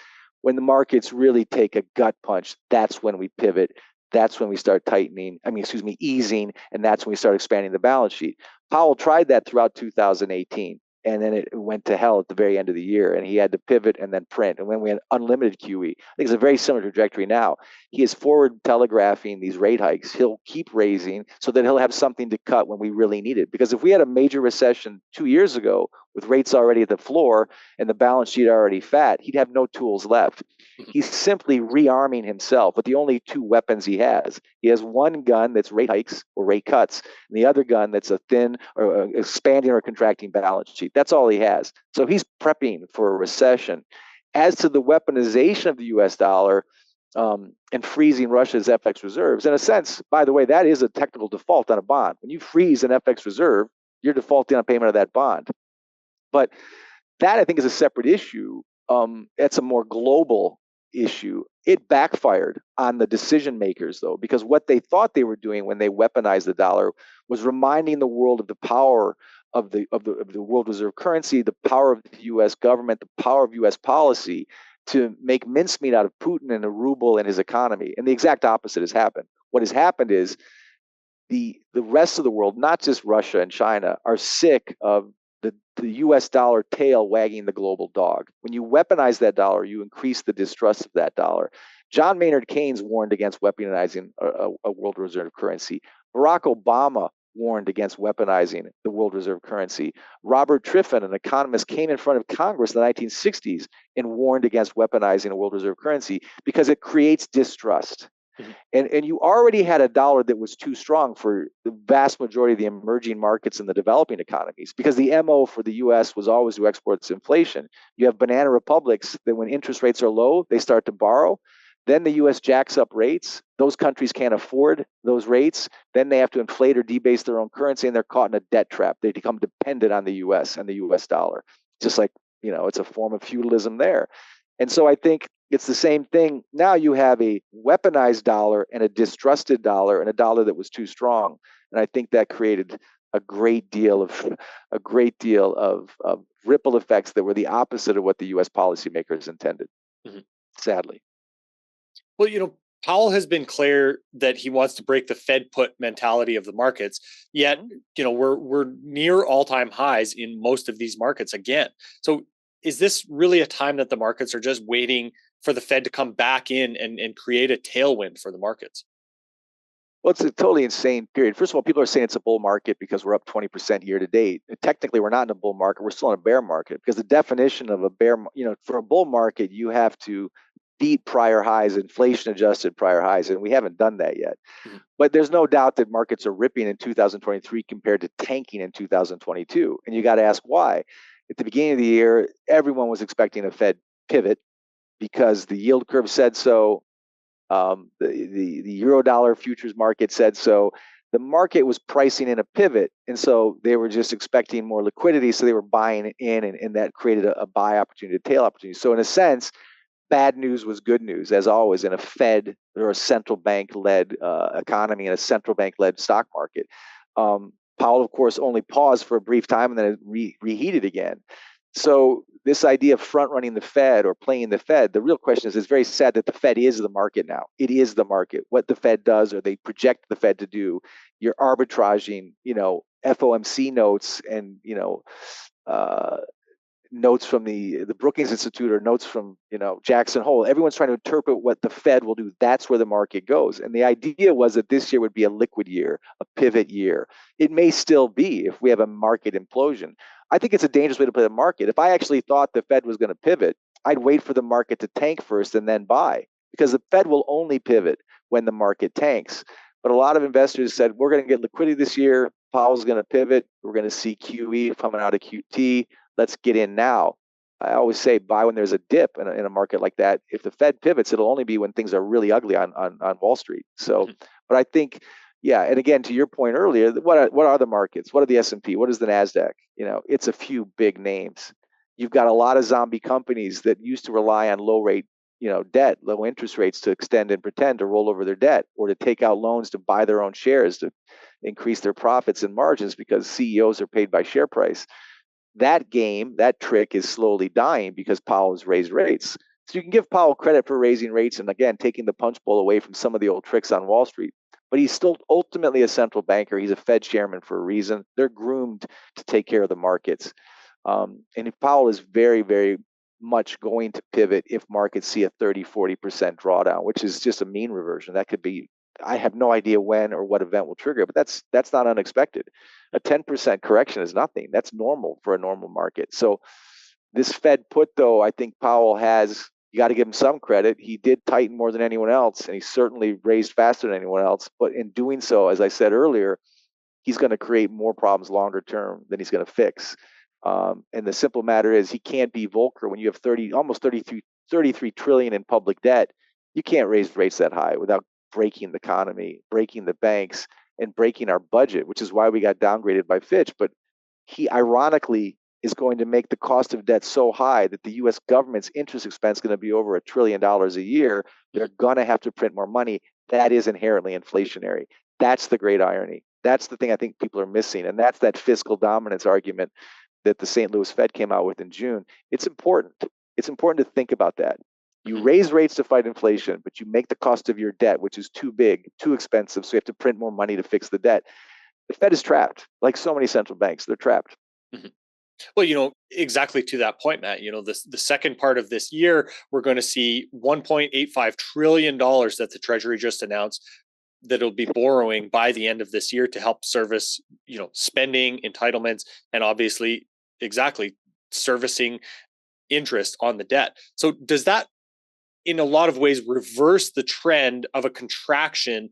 when the markets really take a gut punch, that's when we pivot. That's when we start easing, and that's when we start expanding the balance sheet. Powell tried that throughout 2018, and then it went to hell at the very end of the year, and he had to pivot and then print. And when we had unlimited QE, I think it's a very similar trajectory now. He is forward telegraphing these rate hikes. He'll keep raising so that he'll have something to cut when we really need it. Because if we had a major recession 2 years ago with rates already at the floor and the balance sheet already fat, he'd have no tools left. He's simply rearming himself with the only two weapons he has. He has one gun that's rate hikes or rate cuts, and the other gun that's a thin or expanding or contracting balance sheet. That's all he has. So he's prepping for a recession. As to the weaponization of the U.S. dollar and freezing Russia's FX reserves, in a sense, by the way, that is a technical default on a bond. When you freeze an FX reserve, you're defaulting on payment of that bond. But that, I think, is a separate issue. It's a more global issue. It backfired on the decision makers, though, because what they thought they were doing when they weaponized the dollar was reminding the world of the power of the world reserve currency, the power of the U.S. government, the power of U.S. policy to make mincemeat out of Putin and the ruble and his economy. And the exact opposite has happened. What has happened is the rest of the world, not just Russia and China, are sick of the US dollar tail wagging the global dog. When you weaponize that dollar, you increase the distrust of that dollar. John Maynard Keynes warned against weaponizing a world reserve currency. Barack Obama warned against weaponizing the world reserve currency. Robert Triffin, an economist, came in front of Congress in the 1960s and warned against weaponizing a world reserve currency because it creates distrust. And you already had a dollar that was too strong for the vast majority of the emerging markets and the developing economies, because the MO for the US was always to export its inflation. You have banana republics that when interest rates are low, they start to borrow. Then the US jacks up rates. Those countries can't afford those rates. Then they have to inflate or debase their own currency, and they're caught in a debt trap. They become dependent on the US and the US dollar. Just like, it's a form of feudalism there. And so I think it's the same thing. Now you have a weaponized dollar and a distrusted dollar and a dollar that was too strong. And I think that created a great deal of ripple effects that were the opposite of what the US policymakers intended, sadly. Well, Powell has been clear that he wants to break the Fed put mentality of the markets. Yet, we're near all-time highs in most of these markets again. So is this really a time that the markets are just waiting for the Fed to come back in and create a tailwind for the markets? Well, it's a totally insane period. First of all, people are saying it's a bull market because we're up 20% year to date. Technically, we're not in a bull market. We're still in a bear market, because the definition of a bear, for a bull market, you have to beat prior highs, inflation adjusted prior highs. And we haven't done that yet. Mm-hmm. But there's no doubt that markets are ripping in 2023 compared to tanking in 2022. And you got to ask why. At the beginning of the year, everyone was expecting a Fed pivot because the yield curve said so. The euro dollar futures market said so. The market was pricing in a pivot, and so they were just expecting more liquidity, so they were buying in, and that created a buy opportunity, a tail opportunity. So in a sense, bad news was good news, as always, in a Fed or a central bank-led economy and a central bank-led stock market. Powell, of course, only paused for a brief time and then it reheated again. So this idea of front-running the Fed or playing the Fed, the real question is, it's very sad that the Fed is the market now. It is the market. What the Fed does, or they project the Fed to do, you're arbitraging, FOMC notes and, notes from the Brookings Institute or notes from, Jackson Hole. Everyone's trying to interpret what the Fed will do. That's where the market goes. And the idea was that this year would be a liquid year, a pivot year. It may still be if we have a market implosion. I think it's a dangerous way to play the market. If I actually thought the Fed was going to pivot, I'd wait for the market to tank first and then buy, because the Fed will only pivot when the market tanks. But a lot of investors said, we're going to get liquidity this year. Powell's going to pivot. We're going to see QE coming out of QT. Let's get in now. I always say buy when there's a dip in a market like that. If the Fed pivots, it'll only be when things are really ugly on Wall Street. So, but I think, yeah, and again, to your point earlier, what are the markets? What are the S&P? What is the NASDAQ? It's a few big names. You've got a lot of zombie companies that used to rely on low rate, debt, low interest rates to extend and pretend to roll over their debt, or to take out loans to buy their own shares to increase their profits and margins because CEOs are paid by share price. That game, that trick is slowly dying because Powell has raised rates. So you can give Powell credit for raising rates and, again, taking the punch bowl away from some of the old tricks on Wall Street. But he's still ultimately a central banker. He's a Fed chairman for a reason. They're groomed to take care of the markets. And if Powell is very, very much going to pivot if markets see a 30-40% drawdown, which is just a mean reversion. That could be, I have no idea when or what event will trigger it, but that's not unexpected. A 10% correction is nothing. That's normal for a normal market. So this Fed put, though, I think Powell has, you got to give him some credit. He did tighten more than anyone else, and he certainly raised faster than anyone else. But in doing so, as I said earlier, he's going to create more problems longer term than he's going to fix. And the simple matter is, he can't be Volcker when you have almost 33 trillion in public debt. You can't raise rates that high without breaking the economy, breaking the banks, and breaking our budget, which is why we got downgraded by Fitch. But he, ironically, is going to make the cost of debt so high that the U.S. government's interest expense is going to be over $1 trillion a year. They're going to have to print more money. That is inherently inflationary. That's the great irony. That's the thing I think people are missing. And that's that fiscal dominance argument that the St. Louis Fed came out with in June. It's important. It's important to think about that. You raise rates to fight inflation, but you make the cost of your debt, which is too big, too expensive, so you have to print more money to fix the debt. The Fed is trapped, like so many central banks. They're trapped. Mhm. Well, exactly to that point, Matt, the second part of this year, we're going to see $1.85 trillion that the Treasury just announced that it'll be borrowing by the end of this year to help service, spending, entitlements, and obviously, exactly, servicing interest on the debt. So does that, in a lot of ways, reverse the trend of a contraction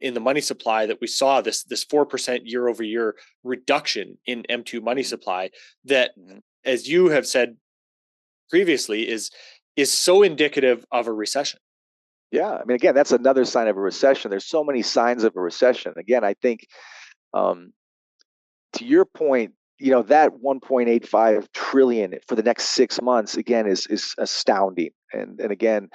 in the money supply that we saw, this 4% year over year reduction in M2 money supply that, as you have said previously, is so indicative of a recession? Yeah, I mean, again, that's another sign of a recession. There's so many signs of a recession. Again, I think, to your point, that 1.85 trillion for the next 6 months again is astounding. And again,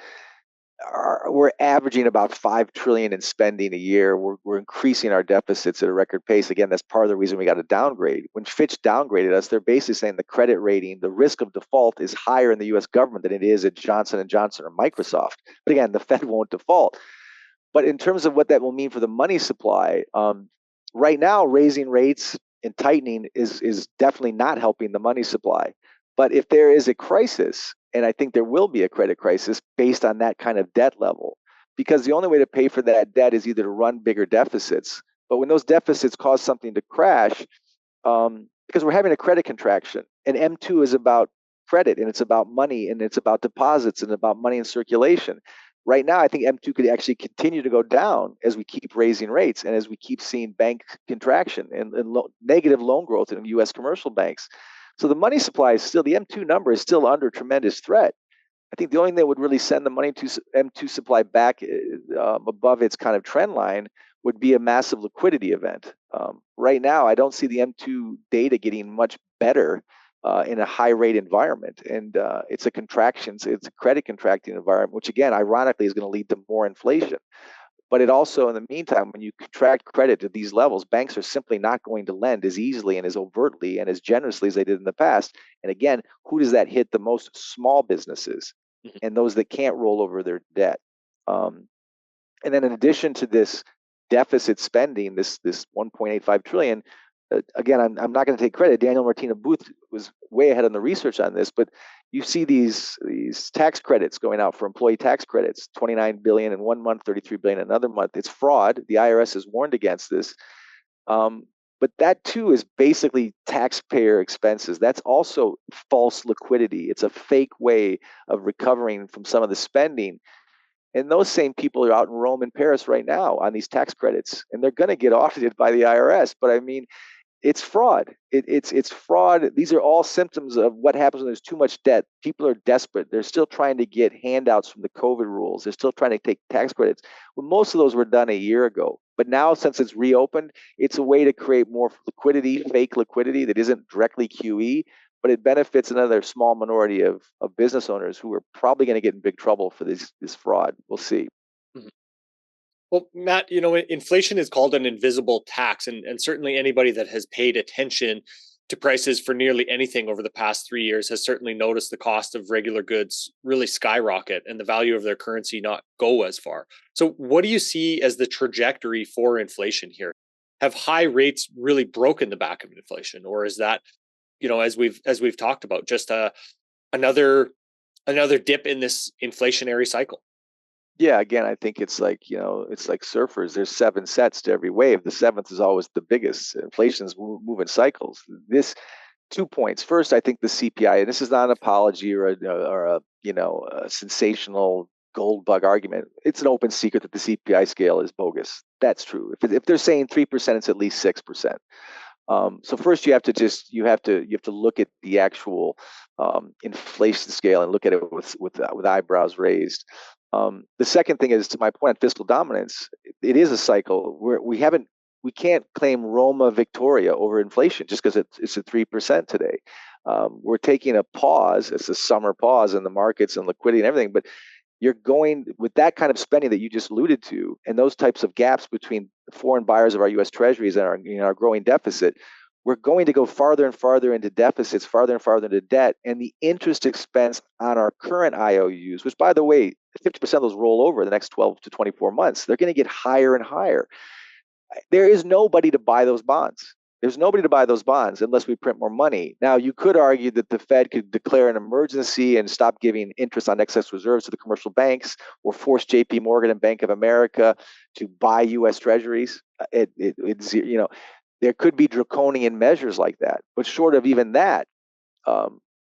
we're averaging about 5 trillion in spending a year. We're increasing our deficits at a record pace. Again, that's part of the reason we got a downgrade. When Fitch downgraded us, they're basically saying the credit rating, the risk of default is higher in the U.S. government than it is at Johnson & Johnson or Microsoft. But again, the Fed won't default. But in terms of what that will mean for the money supply, right now, raising rates and tightening is definitely not helping the money supply. But if there is a crisis, and I think there will be a credit crisis based on that kind of debt level, because the only way to pay for that debt is either to run bigger deficits. But when those deficits cause something to crash, because we're having a credit contraction, and M2 is about credit, and it's about money, and it's about deposits, and about money in circulation. Right now, I think M2 could actually continue to go down as we keep raising rates and as we keep seeing bank contraction and negative loan growth in U.S. commercial banks. So the money supply is still, the M2 number is still under tremendous threat. I think the only thing that would really send the money to M2 supply back above its kind of trend line would be a massive liquidity event. Right now, I don't see the M2 data getting much better in a high rate environment. And it's a contraction, it's a credit contracting environment, which again, ironically, is going to lead to more inflation. But it also, in the meantime, when you contract credit at these levels, banks are simply not going to lend as easily and as overtly and as generously as they did in the past. And again, who does that hit the most? Small businesses and those that can't roll over their debt. And then in addition to this deficit spending, this 1.85 trillion, again, I'm not going to take credit. Daniel Martina Booth was way ahead on the research on this, but you see these tax credits going out for employee tax credits, 29 billion in 1 month, 33 billion in another month. It's fraud. The IRS has warned against this. But that too is basically taxpayer expenses. That's also false liquidity. It's a fake way of recovering from some of the spending. And those same people are out in Rome and Paris right now on these tax credits, and they're going to get audited by the IRS. But I mean, it's fraud. It's fraud. These are all symptoms of what happens when there's too much debt. People are desperate. They're still trying to get handouts from the COVID rules. They're still trying to take tax credits. Well, most of those were done a year ago. But now, since it's reopened, it's a way to create more liquidity, fake liquidity that isn't directly QE, but it benefits another small minority of business owners who are probably going to get in big trouble for this fraud. We'll see. Well, Matt, inflation is called an invisible tax, and certainly anybody that has paid attention to prices for nearly anything over the past 3 years has certainly noticed the cost of regular goods really skyrocket and the value of their currency not go as far. So what do you see as the trajectory for inflation here? Have high rates really broken the back of inflation, or is that, as we've talked about, just another dip in this inflationary cycle? Yeah, again, I think it's like surfers. There's 7 sets to every wave. The 7th is always the biggest. Inflation's moving cycles. This 2 points. First, I think the CPI, and this is not an apology or a sensational gold bug argument. It's an open secret that the CPI scale is bogus. That's true. If they're saying 3%, it's at least 6%. So first, you have to look at the actual inflation scale and look at it with eyebrows raised. The second thing is, to my point on fiscal dominance, it is a cycle where we can't claim Roma Victoria over inflation just because it's at 3% today. We're taking a pause. It's a summer pause in the markets and liquidity and everything, but you're going with that kind of spending that you just alluded to, and those types of gaps between foreign buyers of our U.S. Treasuries and our growing deficit. We're going to go farther and farther into deficits, farther and farther into debt, and the interest expense on our current IOUs, which, by the way, 50% of those roll over the next 12 to 24 months, they're going to get higher and higher. There is nobody to buy those bonds. There's nobody to buy those bonds unless we print more money. Now, you could argue that the Fed could declare an emergency and stop giving interest on excess reserves to the commercial banks, or force JP Morgan and Bank of America to buy U.S. Treasuries. There could be draconian measures like that. But short of even that,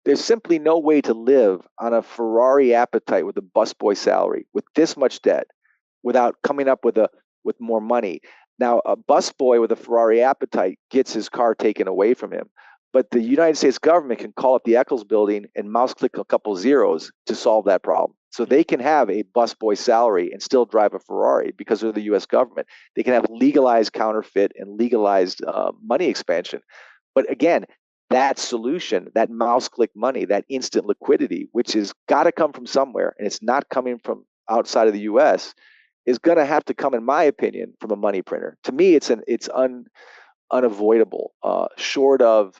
there's simply no way to live on a Ferrari appetite with a busboy salary, with this much debt, without coming up with more money. Now, a busboy with a Ferrari appetite gets his car taken away from him. But the United States government can call up the Eccles building and mouse click a couple zeros to solve that problem. So they can have a busboy salary and still drive a Ferrari because they're the U.S. government. They can have legalized counterfeit and legalized money expansion. But again, that solution, that mouse click money, that instant liquidity, which has got to come from somewhere, and it's not coming from outside of the U.S., is going to have to come, in my opinion, from a money printer. To me, it's unavoidable. Short of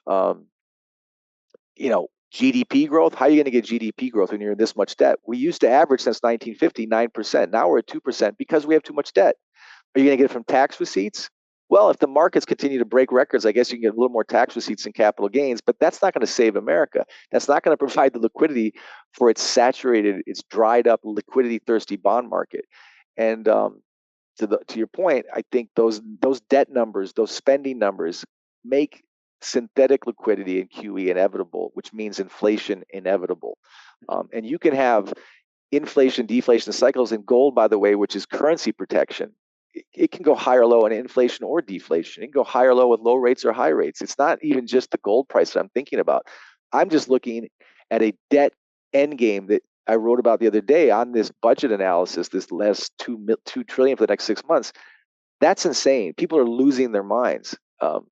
GDP growth. How are you going to get GDP growth when you're in this much debt? We used to average since 1950 9%. Now we're at 2% because we have too much debt. Are you going to get it from tax receipts? Well, if the markets continue to break records, I guess you can get a little more tax receipts and capital gains, but that's not going to save America. That's not going to provide the liquidity for its saturated, its dried up, liquidity thirsty bond market. And to your point, I think those debt numbers, those spending numbers, make synthetic liquidity and QE inevitable, which means inflation inevitable. And you can have inflation, deflation cycles in gold, by the way, which is currency protection. It can go higher, low in inflation or deflation. It can go higher, low with low rates or high rates. It's not even just the gold price that I'm thinking about. I'm just looking at a debt endgame that I wrote about the other day on this budget analysis, this last $2 trillion for the next 6 months. That's insane. People are losing their minds.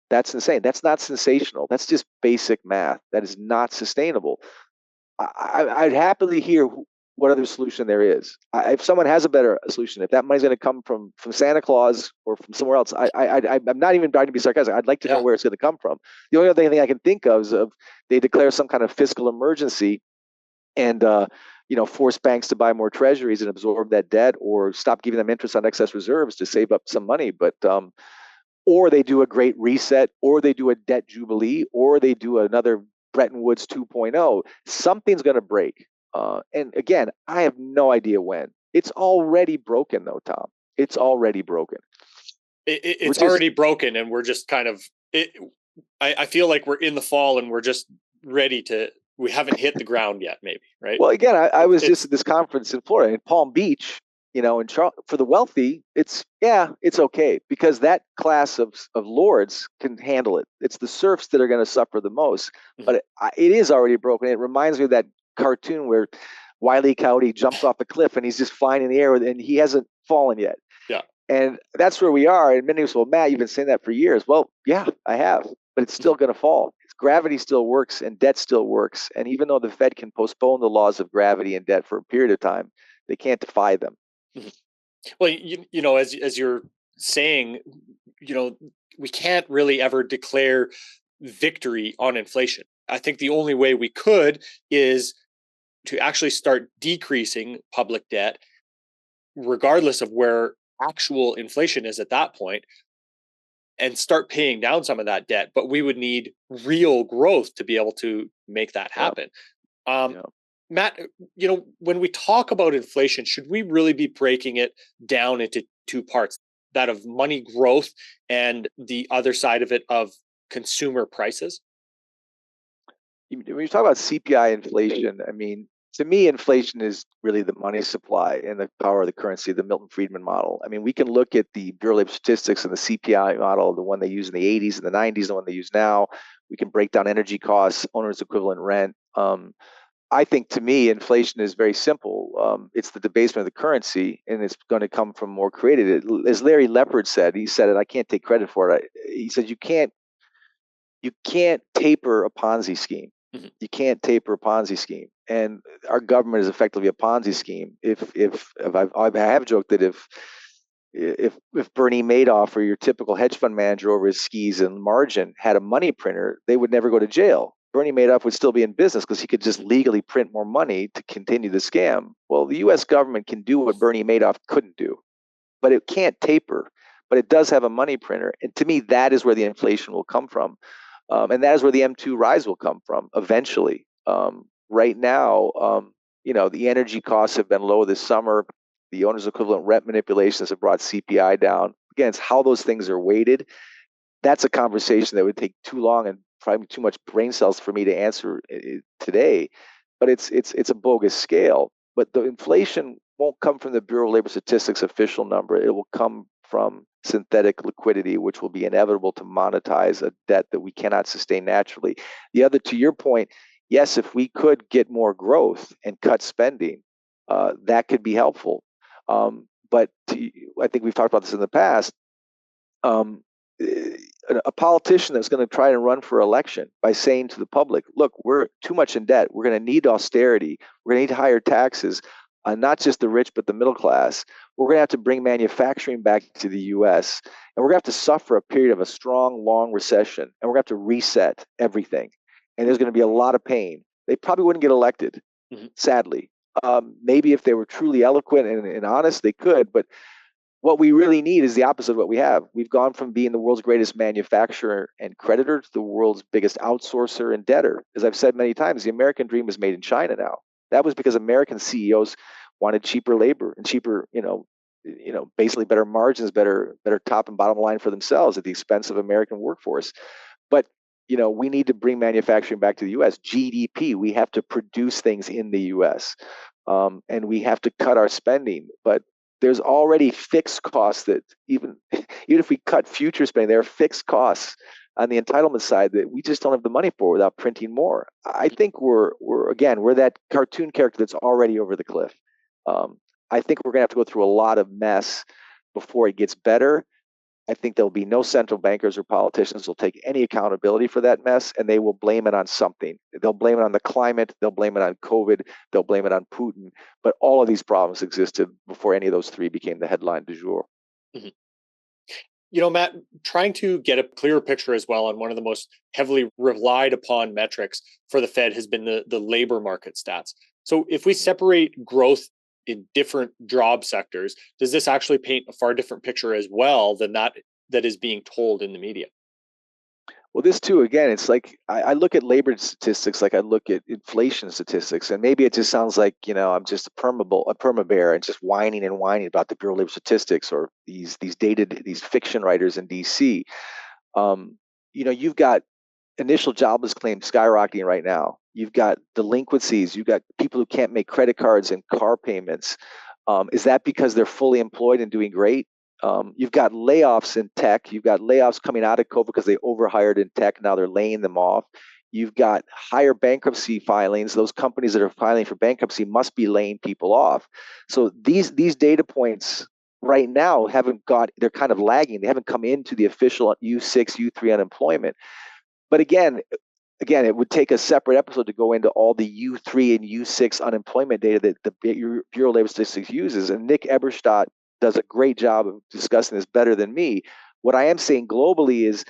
That's insane. That's not sensational. That's just basic math. That is not sustainable. I'd happily hear what other solution there is. If someone has a better solution, if that money's going to come from Santa Claus or from somewhere else, I'm not even trying to be sarcastic. I'd like to know where it's going to come from. The only other thing I can think of is they declare some kind of fiscal emergency and force banks to buy more treasuries and absorb that debt, or stop giving them interest on excess reserves to save up some money. But or they do a great reset, or they do a debt jubilee, or they do another Bretton Woods 2.0. Something's going to break. And again, I have no idea when. It's already broken, though, Tom. It's already broken. It's already broken, and we're just kind of. I feel like we're in the fall, and we're just ready to. We haven't hit the ground yet, maybe, right? Well, again, I was just at this conference in Florida, in Palm Beach, for the wealthy, it's okay, because that class of lords can handle it. It's the serfs that are going to suffer the most. Mm-hmm. But it is already broken. It reminds me of that cartoon where Wile E. Coyote jumps off a cliff and he's just flying in the air and he hasn't fallen yet. Yeah. And that's where we are. And many people say, well, Matt, you've been saying that for years. Well, yeah, I have, but it's still going to fall. Gravity still works and debt still works. And even though the Fed can postpone the laws of gravity and debt for a period of time, they can't defy them. Mm-hmm. Well, as you're saying, we can't really ever declare victory on inflation. I think the only way we could is to actually start decreasing public debt, regardless of where actual inflation is at that point, and start paying down some of that debt. But we would need real growth to be able to make that happen. Matt, when we talk about inflation, should we really be breaking it down into two parts, that of money growth and the other side of it of consumer prices? When you talk about CPI inflation, I mean, to me, inflation is really the money supply and the power of the currency, the Milton Friedman model. I mean, we can look at the Bureau of Statistics and the CPI model, the one they used in the 80s and the 90s, the one they use now. We can break down energy costs, owner's equivalent rent. I think, to me, inflation is very simple. It's the debasement of the currency, and it's going to come from more created. As Larry Lepard said, he said it, I can't take credit for it. He said, you can't taper a Ponzi scheme. Mhm. You can't taper a Ponzi scheme, and our government is effectively a Ponzi scheme. If I have joked that if Bernie Madoff or your typical hedge fund manager over his skis and margin had a money printer, they would never go to jail. Bernie Madoff would still be in business because he could just legally print more money to continue the scam. Well, the U.S. government can do what Bernie Madoff couldn't do, but it can't taper. But it does have a money printer, and to me, that is where the inflation will come from, and that is where the M2 rise will come from eventually. Right now, the energy costs have been low this summer. The owner's equivalent rent manipulations have brought CPI down. Again, it's how those things are weighted. That's a conversation that would take too long and probably too much brain cells for me to answer today. But it's a bogus scale. But the inflation won't come from the Bureau of Labor Statistics official number. It will come from synthetic liquidity, which will be inevitable to monetize a debt that we cannot sustain naturally. The other, to your point, yes, if we could get more growth and cut spending, that could be helpful. But I think we've talked about this in the past. A politician that's going to try to run for election by saying to the public, look, we're too much in debt. We're going to need austerity. We're going to need higher taxes, not just the rich, but the middle class. We're going to have to bring manufacturing back to the U.S. And we're going to have to suffer a period of a strong, long recession. And we're going to have to reset everything. And there's going to be a lot of pain. They probably wouldn't get elected, sadly. Maybe if they were truly eloquent and honest, they could. But what we really need is the opposite of what we have. We've gone from being the world's greatest manufacturer and creditor to the world's biggest outsourcer and debtor. As I've said many times, the American dream is made in China now. That was because American CEOs wanted cheaper labor and cheaper, basically better margins, better top and bottom line for themselves at the expense of American workforce. But we need to bring manufacturing back to the U.S. GDP. We have to produce things in the U.S. And we have to cut our spending. But there's already fixed costs that even if we cut future spending, there are fixed costs on the entitlement side that we just don't have the money for without printing more. I think we're that cartoon character that's already over the cliff. I think we're going to have to go through a lot of mess before it gets better. I think there'll be no central bankers or politicians who will take any accountability for that mess, and they will blame it on something. They'll blame it on the climate. They'll blame it on COVID. They'll blame it on Putin. But all of these problems existed before any of those three became the headline du jour. Mm-hmm. Matt, trying to get a clearer picture as well on one of the most heavily relied upon metrics for the Fed has been the labor market stats. So if we separate growth in different job sectors, does this actually paint a far different picture as well than that is being told in the media? Well, this too, again, it's like I look at labor statistics like I look at inflation statistics, and maybe it just sounds like I'm just a perma bear, and just whining about the Bureau of Labor Statistics or these fiction writers in D.C. You've got initial jobless claims skyrocketing right now. You've got delinquencies. You've got people who can't make credit cards and car payments. Is that because they're fully employed and doing great? You've got layoffs in tech. You've got layoffs coming out of COVID because they overhired in tech. Now they're laying them off. You've got higher bankruptcy filings. Those companies that are filing for bankruptcy must be laying people off. So these data points right now they're kind of lagging. They haven't come into the official U6, U3 unemployment. But again, it would take a separate episode to go into all the U3 and U6 unemployment data that the Bureau of Labor Statistics uses. And Nick Eberstadt does a great job of discussing this better than me. What I am saying globally is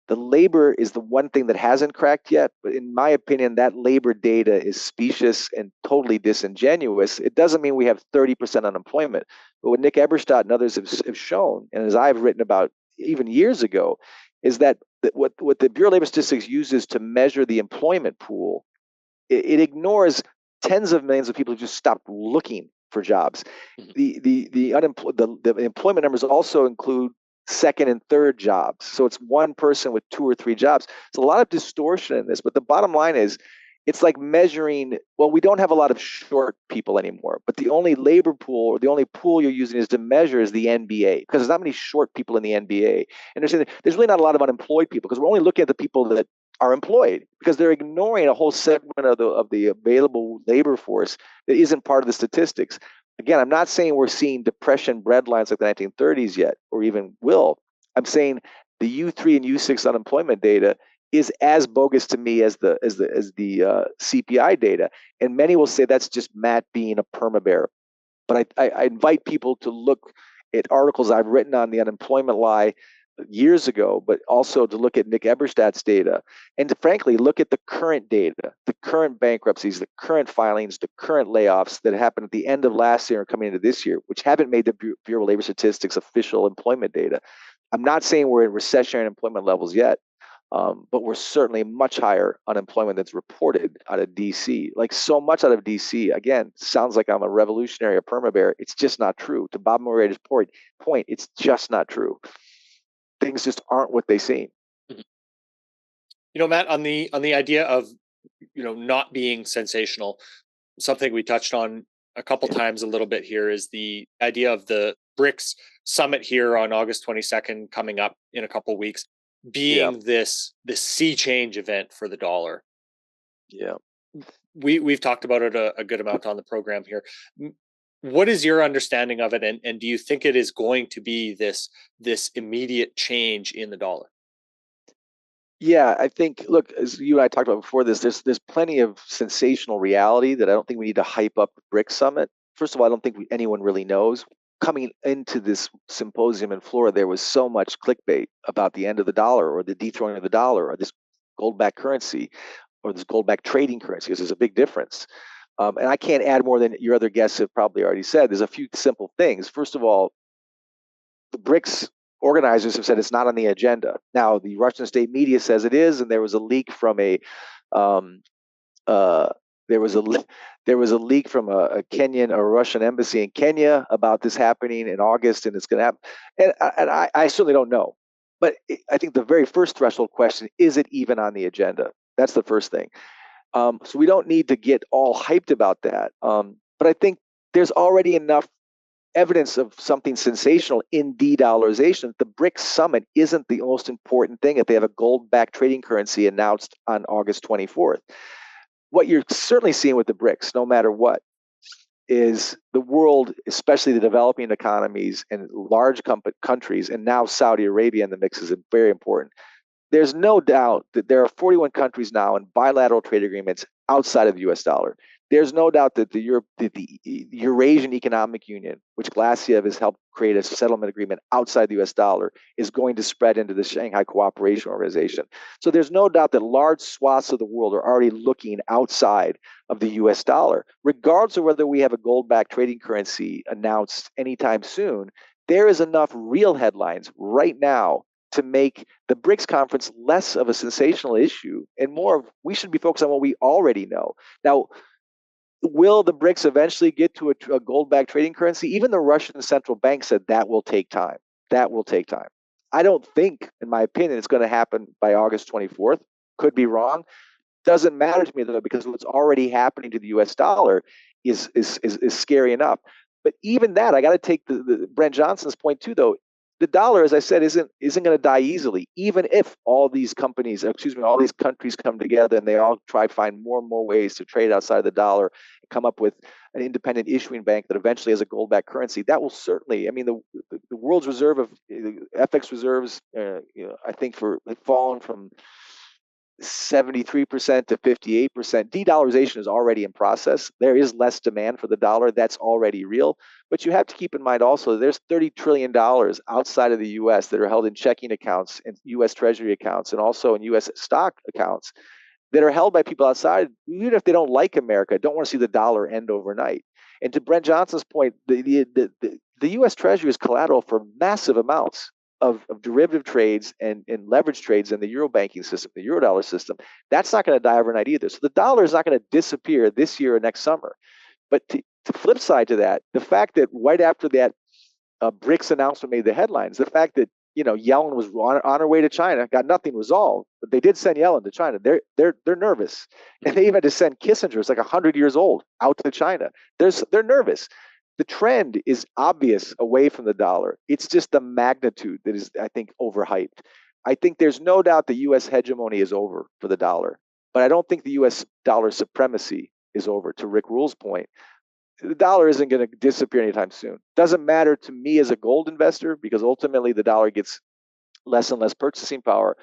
the labor is the one thing that hasn't cracked yet. But in my opinion, that labor data is specious and totally disingenuous. It doesn't mean we have 30% unemployment. But what Nick Eberstadt and others have shown, and as I've written about even years ago, is that what the Bureau of Labor Statistics uses to measure the employment pool, it ignores tens of millions of people who just stopped looking for jobs. The employment numbers also include second and third jobs. So it's one person with two or three jobs. There's a lot of distortion in this, but the bottom line is it's like measuring, well, we don't have a lot of short people anymore, but the only labor pool or the only pool you're using is to measure is the NBA, because there's not many short people in the NBA. And there's really not a lot of unemployed people, because we're only looking at the people that are employed, because they're ignoring a whole segment of the available labor force that isn't part of the statistics. Again, I'm not saying we're seeing depression breadlines like the 1930s yet, or even will. I'm saying the U3 and U6 unemployment data is as bogus to me as the CPI data. And many will say that's just Matt being a perma bear. But I invite people to look at articles I've written on the unemployment lie years ago, but also to look at Nick Eberstadt's data and to frankly look at the current data, the current bankruptcies, the current filings, the current layoffs that happened at the end of last year and coming into this year, which haven't made the Bureau of Labor Statistics official employment data. I'm not saying we're in recessionary employment levels yet, but we're certainly much higher unemployment that's reported out of DC. Like so much out of DC, again, sounds like I'm a revolutionary or perma bear. It's just not true. To Bob Moreira's point, it's just not true. Things just aren't what they seem. Matt, on the idea of not being sensational, something we touched on a couple times a little bit here is the idea of the BRICS summit here on August 22nd coming up in a couple weeks being this sea change event for the dollar. Yeah. We've talked about it a good amount on the program here. What is your understanding of it, and do you think it is going to be this immediate change in the dollar? Yeah, I think, look, as you and I talked about before this, there's plenty of sensational reality that I don't think we need to hype up the BRICS summit. First of all, I don't think anyone really knows. Coming into this symposium in Florida, there was so much clickbait about the end of the dollar or the dethroning of the dollar or this gold-backed currency or this gold-backed trading currency, because there's a big difference. And I can't add more than your other guests have probably already said. There's a few simple things. First of all, the BRICS organizers have said it's not on the agenda. Now, the Russian state media says it is, and there was a leak from a leak from a Kenyan or Russian embassy in Kenya about this happening in August, and it's going to happen. And I certainly don't know, but I think the very first threshold question is it even on the agenda? That's the first thing. So we don't need to get all hyped about that. But I think there's already enough evidence of something sensational in de-dollarization. The BRICS summit isn't the most important thing if they have a gold-backed trading currency announced on August 24th. What you're certainly seeing with the BRICS, no matter what, is the world, especially the developing economies and large countries, and now Saudi Arabia in the mix is very important. There's no doubt that there are 41 countries now in bilateral trade agreements outside of the US dollar. There's no doubt that the Eurasian Economic Union, which Glassiev has helped create a settlement agreement outside the US dollar, is going to spread into the Shanghai Cooperation Organization. So there's no doubt that large swaths of the world are already looking outside of the US dollar. Regardless of whether we have a gold-backed trading currency announced anytime soon, there is enough real headlines right now to make the BRICS conference less of a sensational issue and more of, we should be focused on what we already know. Now, will the BRICS eventually get to a gold-backed trading currency? Even the Russian central bank said that will take time. That will take time. I don't think, in my opinion, it's going to happen by August 24th. Could be wrong. Doesn't matter to me, though, because what's already happening to the US dollar is scary enough. But even that, I got to take the Brent Johnson's point too, though. The dollar, as I said, isn't going to die easily, even if all these countries come together and they all try to find more and more ways to trade outside of the dollar and come up with an independent issuing bank that eventually has a gold-backed currency. That will certainly, I mean, the world's reserve of FX reserves, I think have fallen from 73% to 58%. De-dollarization is already in process. There is less demand for the dollar. That's already real. But you have to keep in mind also there's $30 trillion outside of the US that are held in checking accounts and US Treasury accounts and also in US stock accounts that are held by people outside, even if they don't like America, don't want to see the dollar end overnight. And to Brent Johnson's point, the US Treasury is collateral for massive amounts of derivative trades and leverage trades in the euro banking system, the Eurodollar system. That's not going to die overnight either. So the dollar is not going to disappear this year or next summer. But to flip side to that, the fact that right after that BRICS announcement made the headlines, the fact that Yellen was on her way to China, got nothing resolved, but they did send Yellen to China. They're nervous, and they even had to send Kissinger, who's like 100 years old, out to China. They're nervous. The trend is obvious away from the dollar. It's just the magnitude that is, I think, overhyped. I think there's no doubt the U.S. hegemony is over for the dollar, but I don't think the U.S. dollar supremacy is over. To Rick Rule's point, the dollar isn't going to disappear anytime soon. Doesn't matter to me as a gold investor because ultimately the dollar gets less and less purchasing power.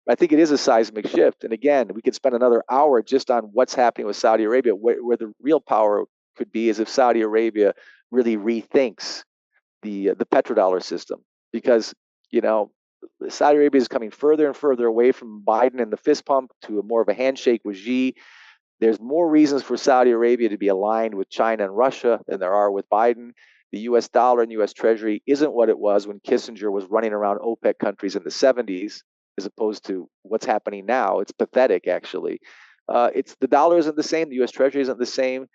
I think it is a seismic shift. And again, we could spend another hour just on what's happening with Saudi Arabia. Where the real power could be is if Saudi Arabia really rethinks the petrodollar system, because Saudi Arabia is coming further and further away from Biden and the fist pump to a more of a handshake with Xi. There's more reasons for Saudi Arabia to be aligned with China and Russia than there are with Biden. The US dollar and US Treasury isn't what it was when Kissinger was running around OPEC countries in the 70s, as opposed to what's happening now. It's pathetic, actually. It's the dollar isn't the same. The US Treasury isn't the same.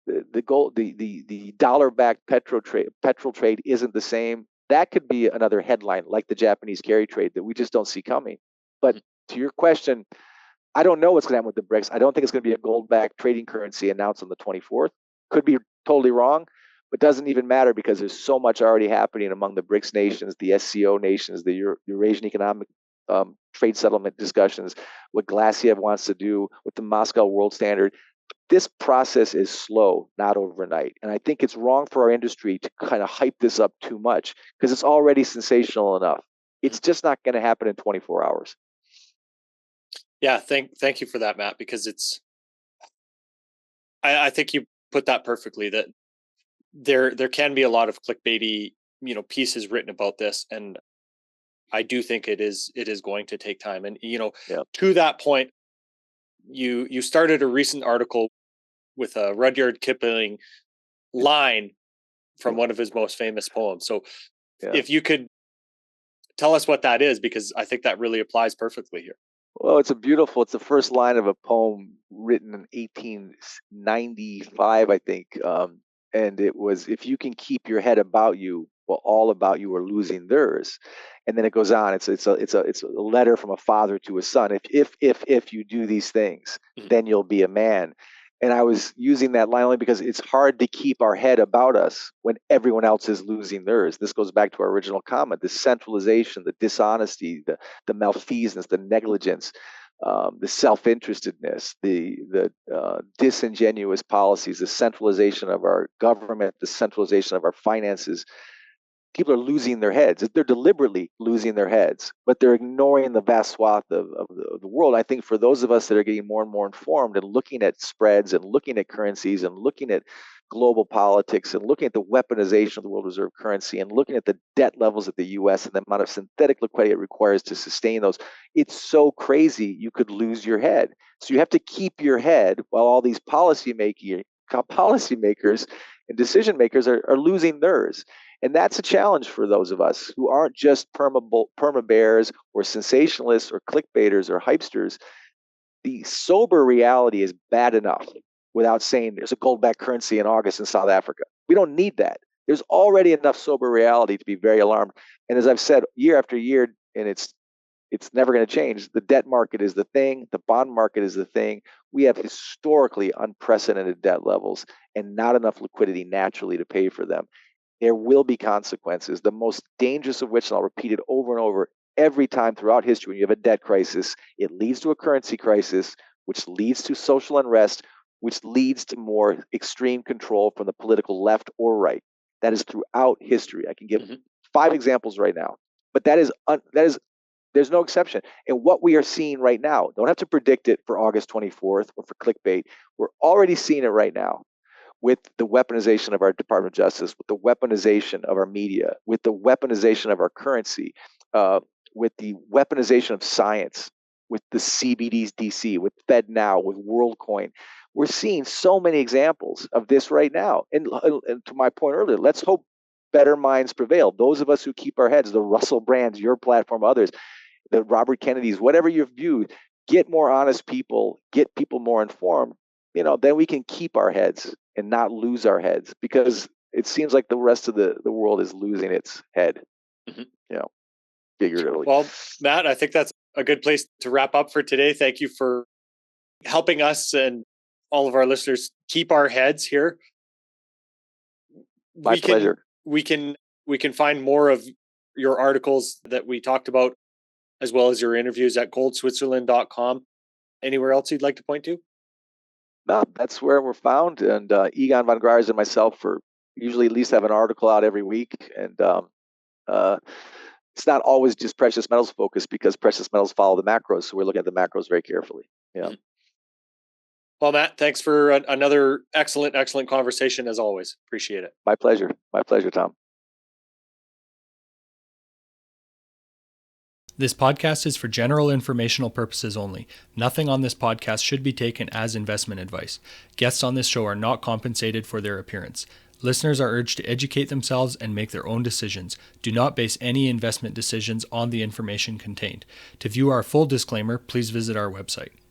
The gold, the dollar-backed petrol trade isn't the same. That could be another headline, like the Japanese carry trade, that we just don't see coming. But to your question, I don't know what's going to happen with the BRICS. I don't think it's going to be a gold-backed trading currency announced on the 24th. Could be totally wrong, but doesn't even matter because there's so much already happening among the BRICS nations, the SCO nations, the Eurasian Economic Trade Settlement discussions, what Glassiev wants to do with the Moscow World Standard. This process is slow, not overnight. And I think it's wrong for our industry to kind of hype this up too much because it's already sensational enough. It's just not going to happen in 24 hours. Yeah, thank you for that, Matt, because I think you put that perfectly, that there can be a lot of clickbaity, pieces written about this, and I do think it is going to take time. And to that point, you started a recent article with a Rudyard Kipling line from one of his most famous poems. So if you could tell us what that is, because I think that really applies perfectly here. Well, it's the first line of a poem written in 1895, I think. And it was, if you can keep your head about you, well, all about you are losing theirs. And then it goes on. It's a letter from a father to a son. If you do these things, then you'll be a man. And I was using that line only because it's hard to keep our head about us when everyone else is losing theirs. This goes back to our original comment: the centralization, the dishonesty, the malfeasance, the negligence, the self-interestedness, the disingenuous policies, the centralization of our government, the centralization of our finances. People are losing their heads. They're deliberately losing their heads, but they're ignoring the vast swath of the world. I think for those of us that are getting more and more informed and looking at spreads and looking at currencies and looking at global politics and looking at the weaponization of the world reserve currency and looking at the debt levels at the US and the amount of synthetic liquidity it requires to sustain those, it's so crazy you could lose your head. So you have to keep your head while all these policymakers and decision makers are losing theirs. And that's a challenge for those of us who aren't just perma bears or sensationalists or clickbaiters or hypesters. The sober reality is bad enough without saying there's a gold-backed currency in August in South Africa. We don't need that. There's already enough sober reality to be very alarmed. And as I've said year after year, and it's never going to change, the debt market is the thing, the bond market is the thing. We have historically unprecedented debt levels and not enough liquidity naturally to pay for them. There will be consequences, the most dangerous of which, and I'll repeat it over and over every time throughout history, when you have a debt crisis, it leads to a currency crisis, which leads to social unrest, which leads to more extreme control from the political left or right. That is throughout history. I can give 5 examples right now, but that is there's no exception. And what we are seeing right now, don't have to predict it for August 24th or for clickbait. We're already seeing it right now, with the weaponization of our Department of Justice, with the weaponization of our media, with the weaponization of our currency, with the weaponization of science, with the CBDC, with FedNow, with WorldCoin. We're seeing so many examples of this right now. And to my point earlier, let's hope better minds prevail. Those of us who keep our heads, the Russell Brands, your platform, others, the Robert Kennedys, whatever your view, get more honest people, get people more informed, then we can keep our heads and not lose our heads, because it seems like the rest of the world is losing its head, figuratively. Well, Matt, I think that's a good place to wrap up for today. Thank you for helping us and all of our listeners keep our heads here. My pleasure. We can find more of your articles that we talked about, as well as your interviews, at goldswitzerland.com. Anywhere else you'd like to point to? No, that's where we're found. And Egon von Greyerz and myself usually at least have an article out every week. And it's not always just precious metals focused, because precious metals follow the macros. So we're looking at the macros very carefully. Yeah. Well, Matt, thanks for another excellent conversation as always. Appreciate it. My pleasure. My pleasure, Tom. This podcast is for general informational purposes only. Nothing on this podcast should be taken as investment advice. Guests on this show are not compensated for their appearance. Listeners are urged to educate themselves and make their own decisions. Do not base any investment decisions on the information contained. To view our full disclaimer, please visit our website.